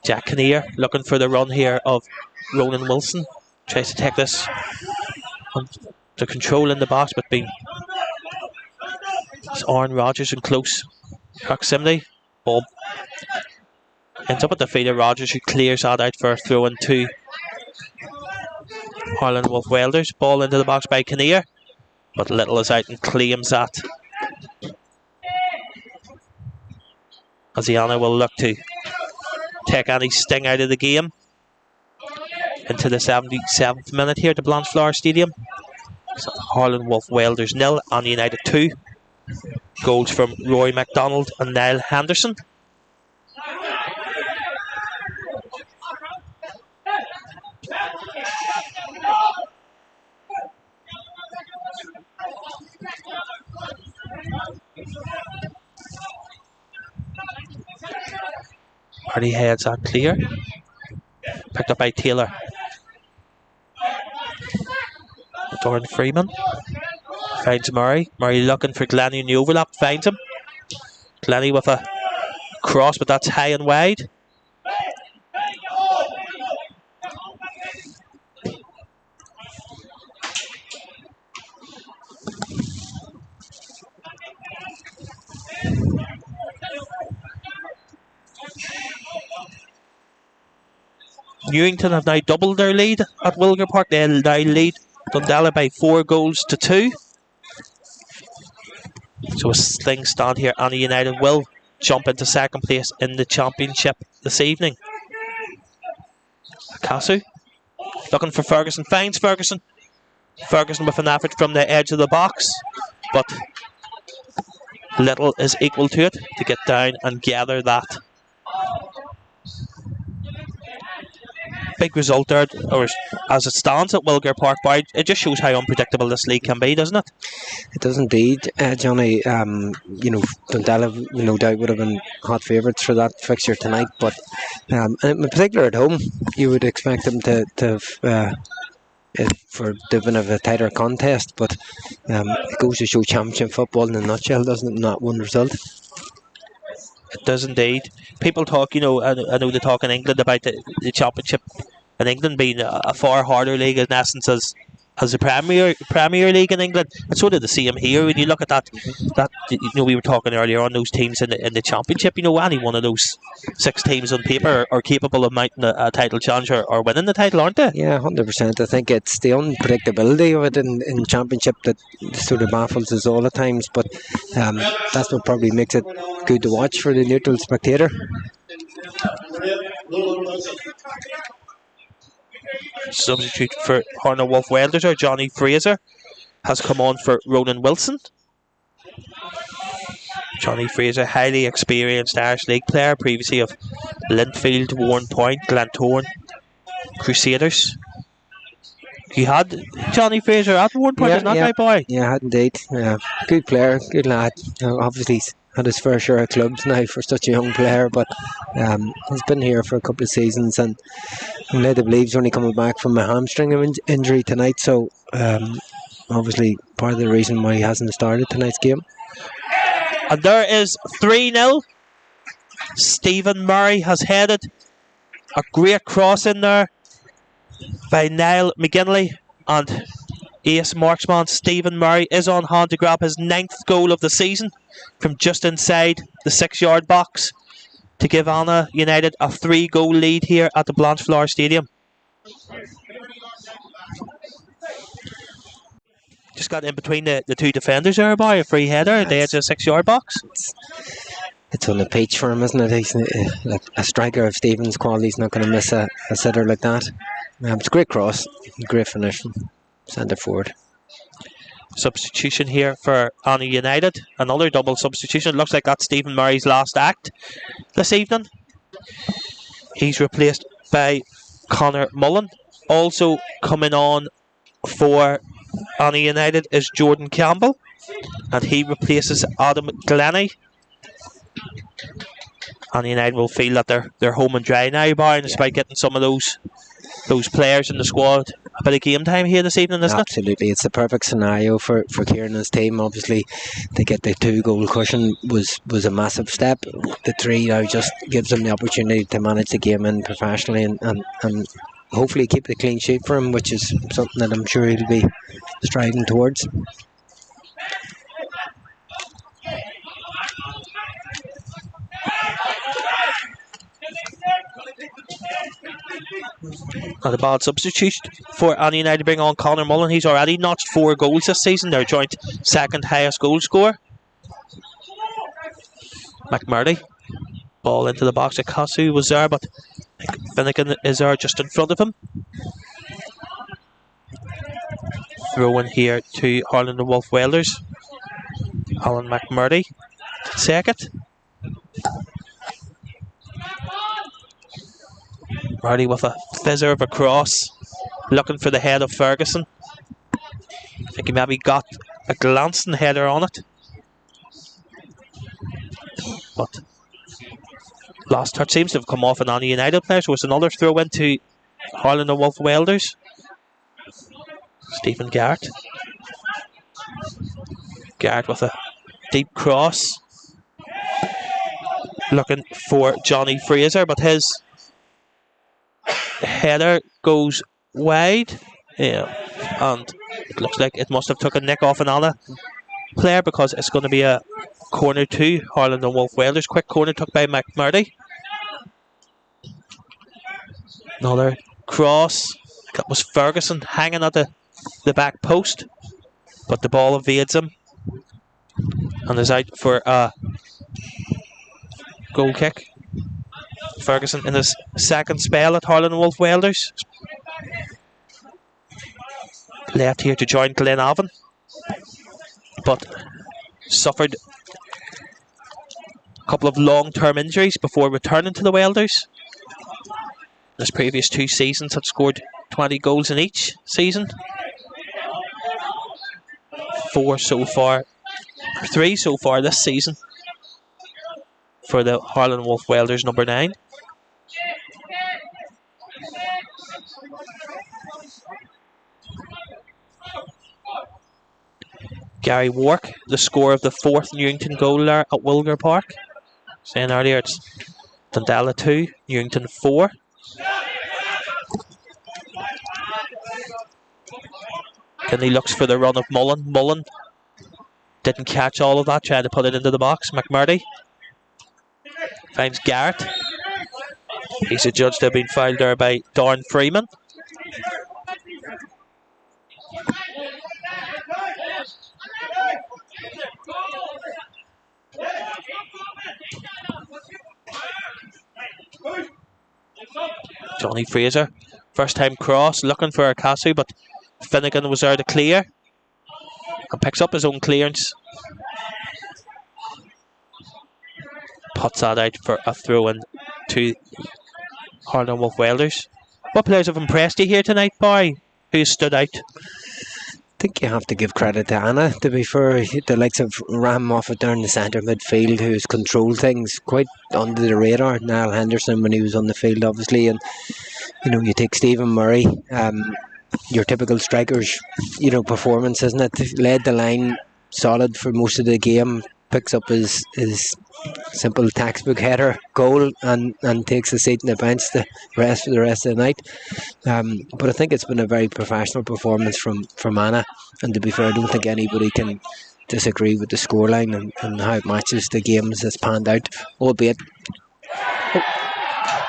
Jack Kinnear looking for the run here of Ronan Wilson. Tries to take this to control in the box, but being Aaron Rodgers in close proximity. Ball ends up at the feet of Rodgers, who clears that out for a throw into Harlan Wolf Welders. Ball into the box by Kinnear, but Little is out and claims that. As Annagh will look to take any sting out of the game. Into the 77th minute here to Blanchflower Stadium. So Harlan Wolf Welders 0, Annagh United 2. Goals from Roy MacDonald and Niall Henderson. Party heads are clear. Picked up by Taylor. Doran Freeman finds Murray. Murray looking for Glennie in the overlap. Finds him. Glennie with a cross, but that's high and wide. Newington have now doubled their lead at Wilger Park. They'll now lead Dundalk by 4-2. So as things stand here, Annagh United will jump into second place in the championship this evening. Casu looking for Ferguson, finds Ferguson. Ferguson with an effort from the edge of the box, but little is equal to it to get down and gather that. Big result there, or as it stands at Wilger Park. But it just shows how unpredictable this league can be, doesn't it? It does indeed, Johnny. Dundalk no doubt would have been hot favourites for that fixture tonight, but in particular at home, you would expect them to for the bit of a tighter contest. But it goes to show championship football in a nutshell, doesn't it? Not one result. It does indeed. People talk, I know they talk in England about the championship in England being a far harder league in essence as the Premier League in England. And sort of the same here. When you look at that we were talking earlier on those teams in the championship. Any one of those 6 teams on paper are capable of mounting a title challenge or winning the title, aren't they? Yeah, 100%. I think it's the unpredictability of it in championship that sort of baffles us all at times. But that's what probably makes it good to watch for the neutral spectator. Substitute for H&W Welders, or Johnny Fraser, has come on for Ronan Wilson. Johnny Fraser, highly experienced Irish League player, previously of Linfield, Warrenpoint, Glentoran, Crusaders. You had Johnny Fraser at Warrenpoint, isn't that right, boy? Yeah, I had indeed. Good player, good lad. Obviously he's had his fair share of clubs now for such a young player, but he's been here for a couple of seasons, and I'm led to believe he's only coming back from a hamstring injury tonight, so obviously part of the reason why he hasn't started tonight's game. And there is 3-0. Stephen Murray has headed a great cross in there by Niall McGinley, and ace marksman Stephen Murray is on hand to grab his 9th goal of the season from just inside the 6-yard box to give Annagh United a 3-goal lead here at the Blanchflower Stadium. Just got in between the 2 defenders there by a free header at the edge of the 6-yard box. It's on the pitch for him, isn't it? He's a striker of Stephen's quality. He's not going to miss a sitter like that. It's a great cross, great finish, centre forward. Substitution here for Annagh United. Another double substitution. It looks like that's Stephen Murray's last act this evening. He's replaced by Conor Mullen. Also coming on for Annagh United is Jordan Campbell, and he replaces Adam Glennie. Annagh United will feel that they're home and dry now, Brian, despite getting some of those players in the squad a bit of game time here this evening, isn't it? Absolutely, it's the perfect scenario for Kieran's team. Obviously, to get the 2-goal cushion was a massive step. The 3 now just gives them the opportunity to manage the game in professionally and hopefully keep the clean sheet for him, which is something that I'm sure he'll be striving towards. Not a bad substitution for Annagh United to bring on Conor Mullen. He's already notched 4 goals this season, their joint 2nd highest goal scorer. McMurdy, ball into the box. Akasu was there, but I think Finnegan is there just in front of him. Throw in here to H&W Welders. Alan McMurdy, second. Murray with a fizzer of a cross, looking for the head of Ferguson. I think he maybe got a glancing header on it, but last touch seems to have come off an Annagh United player, so it's another throw into H&W Welders. Stephen Garrett with a deep cross, looking for Johnny Fraser, but his header goes wide, and it looks like it must have took a nick off an Annagh player, because it's going to be a corner to H&W Welders. Quick corner took by McMurdy. Another cross. That was Ferguson hanging at the back post, but the ball evades him and is out for a goal kick. Ferguson in his second spell at Harlan Wolf Welders. Left here to join Glenavon, but suffered a couple of long-term injuries before returning to the Welders. His previous 2 seasons had scored 20 goals in each season. 3 so far this season for the Harlan Wolf Welders number 9. Gary Wark, the score of the 4th Newington goal there at Wilger Park. Saying earlier it's Dundela 2, Newington 4. Kinley looks for the run of Mullen. Mullen didn't catch all of that, tried to put it into the box. McMurdy finds Garrett. He's adjudged to have been fouled there by Darren Freeman. Johnny Fraser, first time cross, looking for a Casu, but Finnegan was there to clear and picks up his own clearance. Puts that out for a throw in to Harlan Wolf Welders. What players have impressed you here tonight, Barry? Who stood out? I think you have to give credit to Annagh, to be fair. The likes of Ram Moffat down the centre midfield, who's controlled things quite under the radar. Niall Henderson when he was on the field, obviously, and you take Stephen Murray, your typical strikers, performance, isn't it? Led the line solid for most of the game, picks up his simple textbook header goal and takes a seat in the bench for the rest of the night. But I think it's been a very professional performance from Annagh, and to be fair, I don't think anybody can disagree with the scoreline and how it matches the games that's panned out, albeit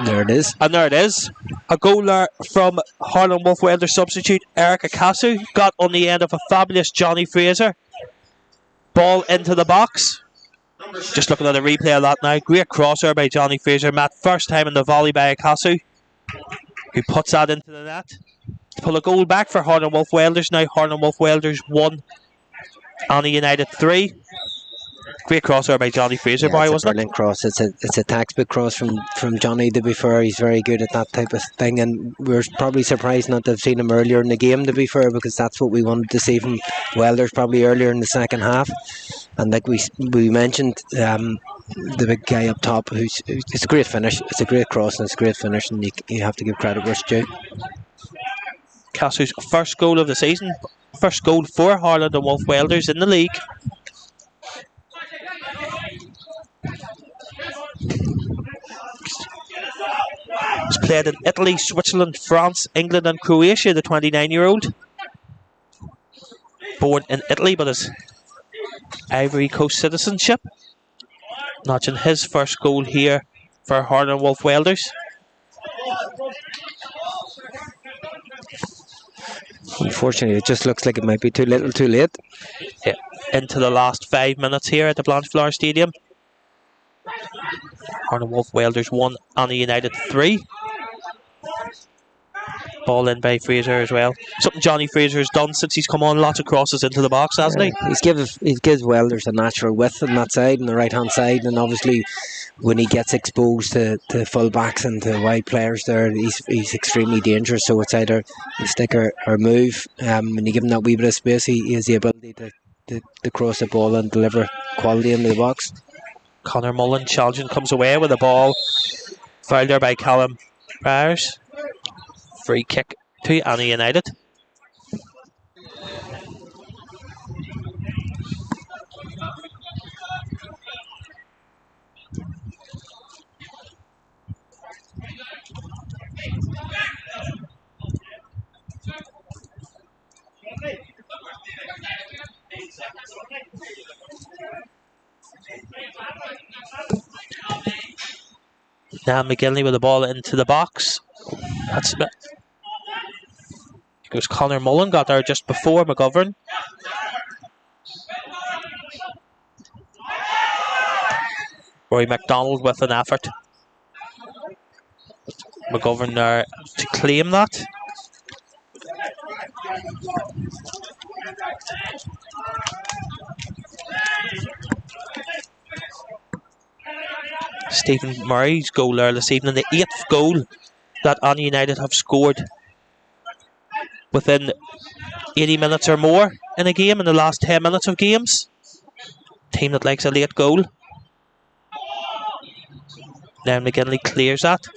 there it is. And there it is. A goal there from Harlan Wolf Welders substitute Eric Akasu. Got on the end of a fabulous Johnny Fraser. Ball into the box. Just looking at the replay of that now. Great crosser by Johnny Fraser. Matt, first time in the volley by Akasu, who puts that into the net. To pull a goal back for Harlan Wolf Welders. Now Harlan Wolf Welders 1, Annagh United 3. Great crosser by Johnny Fraser, yeah, wasn't it? Brilliant cross. It's a textbook cross from Johnny, to be fair. He's very good at that type of thing, and we're probably surprised not to have seen him earlier in the game, to be fair, because that's what we wanted to see from Welders probably earlier in the second half. And like we mentioned, the big guy up top, it's a great finish. It's a great cross and it's a great finish, and you have to give credit where it's due. Castle's first goal of the season, first goal for Harlan and Wolf Welders in the league. He's played in Italy, Switzerland, France, England and Croatia, the 29-year-old. Born in Italy but has Ivory Coast citizenship. Notching his first goal here for Harlan Wolf Welders. Unfortunately, it just looks like it might be too little too late. Yeah, into the last 5 minutes here at the Blanchflower Stadium. Harlan Wolf Welders 1, Annagh United 3. Ball in by Fraser as well. Something Johnny Fraser has done since he's come on. Lots of crosses into the box, hasn't he? He gives Welders a natural width on that side, on the right hand side, and obviously when he gets exposed to full backs and to wide players there, he's extremely dangerous. So it's either you stick or move. When you give him that wee bit of space, he has the ability to cross the ball and deliver quality into the box. Connor Mullen challenging, comes away with the ball. Fouled there by Callum Byers. Free kick to Annagh United. Now McGinley with the ball into the box. That's it. It was Connor Mullen got there just before McGovern. Roy McDonald with an effort. McGovern there to claim that. Stephen Murray's goal there this evening, the 8th goal that Annagh United have scored within 80 minutes or more in a game in the last 10 minutes of games. Team that likes a late goal. Now McGinley clears that.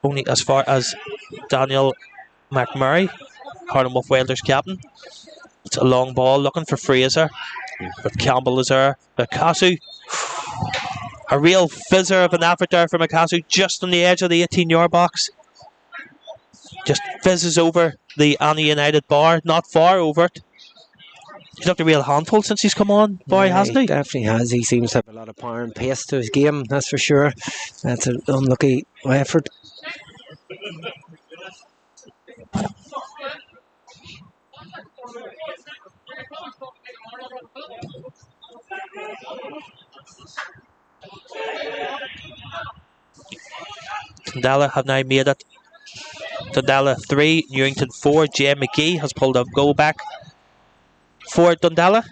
Only as far as Daniel McMurray, Harlemouth Welders captain. It's a long ball looking for Fraser. But Campbell is there. McCassey. A real fizzer of an effort there for McCassey, just on the edge of the 18-yard box. Just fizzes over the Annagh United bar, not far over it. He's looked a real handful since he's come on, boy, hasn't he? Definitely has. He seems to have a lot of power and pace to his game, that's for sure. That's an unlucky effort. Dundalk have now made it. Dundalk 3, Newington 4. Jay McGee has pulled a goal back for Dundalk.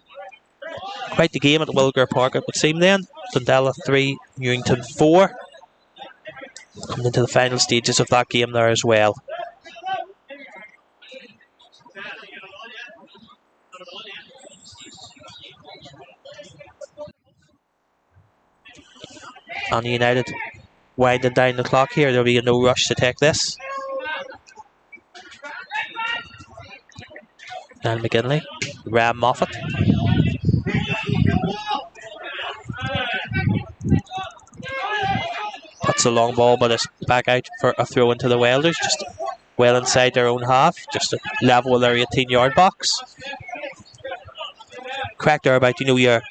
Quite the game at Wilger Park, it would seem then. Dundalk 3, Newington 4. Coming into the final stages of that game there as well. Annagh United winding down the clock here. There'll be no rush to take this. And McGinley, Ram Moffat. Puts a long ball, but it's back out for a throw into the Welders, just well inside their own half, just to level with their 18-yard box. Crack there about, you know, your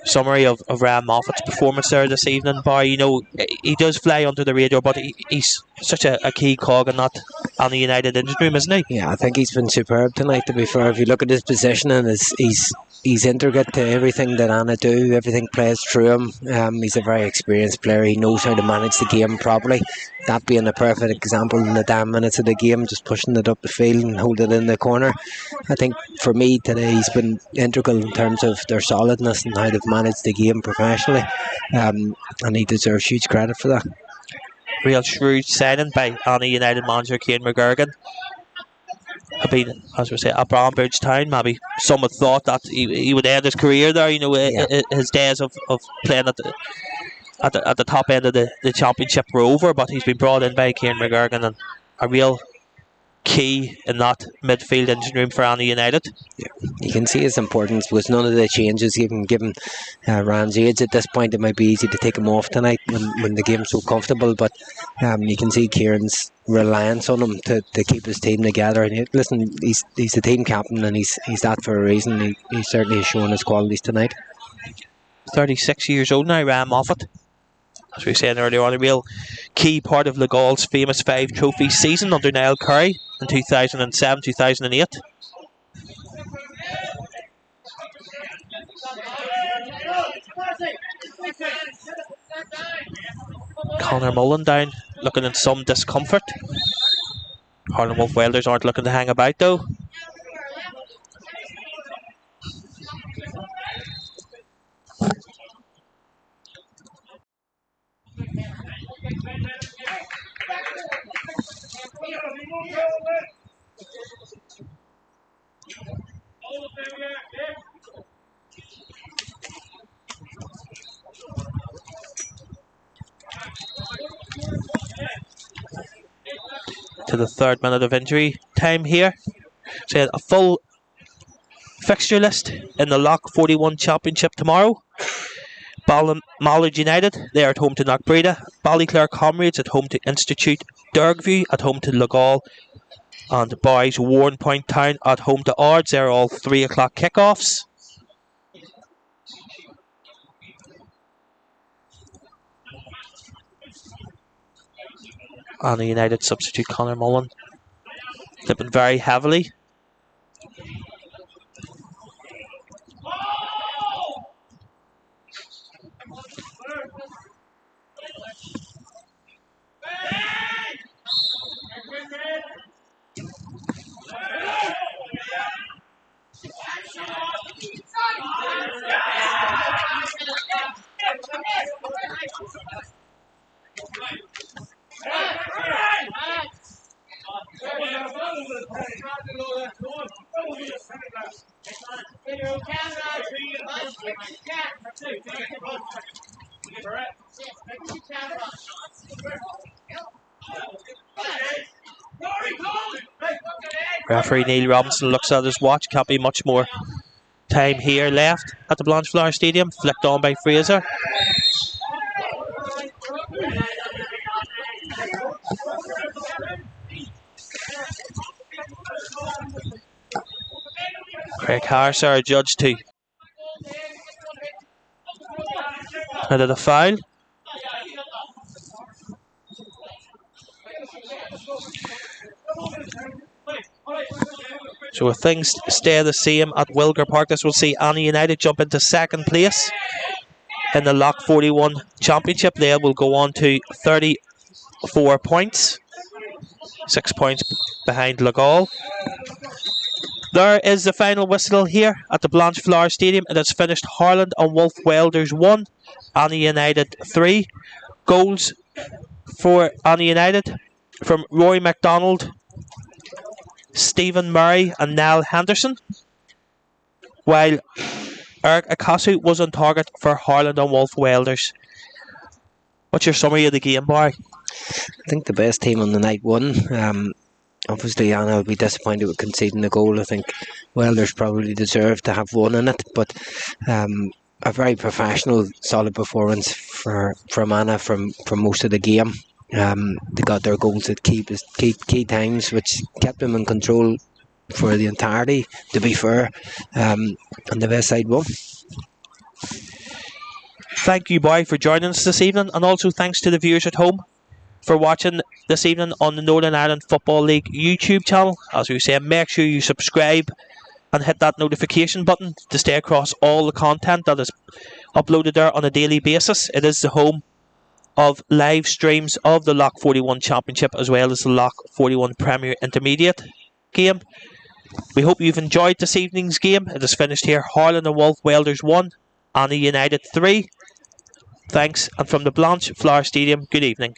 summary of Ram Moffat's performance there this evening, Bar. You know, he does fly under the radar, but he's such a key cog in that Annagh United engine room, isn't he? Yeah, I think he's been superb tonight, to be fair. If you look at his position, and he's intricate to everything that Anna do. Everything plays through him. He's a very experienced player. He knows how to manage the game properly. That being a perfect example in the damn minutes of the game, just pushing it up the field and holding it in the corner. I think for me today, he's been integral in terms of their solidness and how they've managed the game professionally. And he deserves huge credit for that. Real shrewd signing by Annagh United manager Cian McGurgan. Have been, as we say, at Brownbridge Town. Maybe some had thought that he would end his career there. You know, his days of playing at the top end of the championship were over. But he's been brought in by Cian McGurgan and a real key in that midfield engine room for Annagh United. Yeah, you can see his importance because none of the changes, even given Rand's age at this point, it might be easy to take him off tonight when the game's so comfortable, but you can see Kieran's reliance on him to keep his team together. And listen, he's the team captain, and he's that for a reason. He certainly has shown his qualities tonight. 36 years old now, Ram Moffat. As we said earlier on, a real key part of Le Gaul's famous 5 trophy season under Niall Curry in 2007-2008. Connor Mullen down, looking in some discomfort. Harlemouth Welders aren't looking to hang about though. To the 3rd minute of injury time here. So a full fixture list in the Lough41 Championship tomorrow. Mallard United, they are at home to Knockbreda. Ballyclare Comrades at home to Institute. Dergview at home to Le Gaul. And boys, Warrenpoint Town at home to Ards. They're all 3 o'clock kickoffs. Annagh United substitute Conor Mullen. Flipping very heavily. Referee Neil Robinson looks at his watch. Can't be much more time here left at the Blanchflower Stadium. Flicked on by Fraser. Craig Harris, our judge, to out of the foul. So if things stay the same at Wilger Park, this will see Annagh United jump into second place in the Lough41 Championship. They will go on to 34 points, 6 points behind Lough. There is the final whistle here at the Blanchflower Stadium. It has finished Harland and Wolf Welders 1, Annagh United 3. Goals for Annagh United from Rory MacDonald, Stephen Murray and Niall Henderson, while Eric Akasu was on target for Harland and Wolf Welders. What's your summary of the game, Barry? I think the best team on the night won. Obviously, Anna will be disappointed with conceding the goal. I think Welders probably deserved to have won in it, but a very professional, solid performance from Anna from most of the game. They got their goals at key times, which kept them in control for the entirety, to be fair, and the best side won. Thank you, Barry, for joining us this evening, and also thanks to the viewers at home for watching this evening on the Northern Ireland Football League YouTube channel. As we say, make sure you subscribe and hit that notification button to stay across all the content that is uploaded there on a daily basis. It is the home of live streams of the Lough41 Championship as well as the Lough41 Premier Intermediate game. We hope you've enjoyed this evening's game. It is finished here, Harland and Wolf Welders 1, Annagh United 3. Thanks, and from the Blanchflower Stadium, good evening.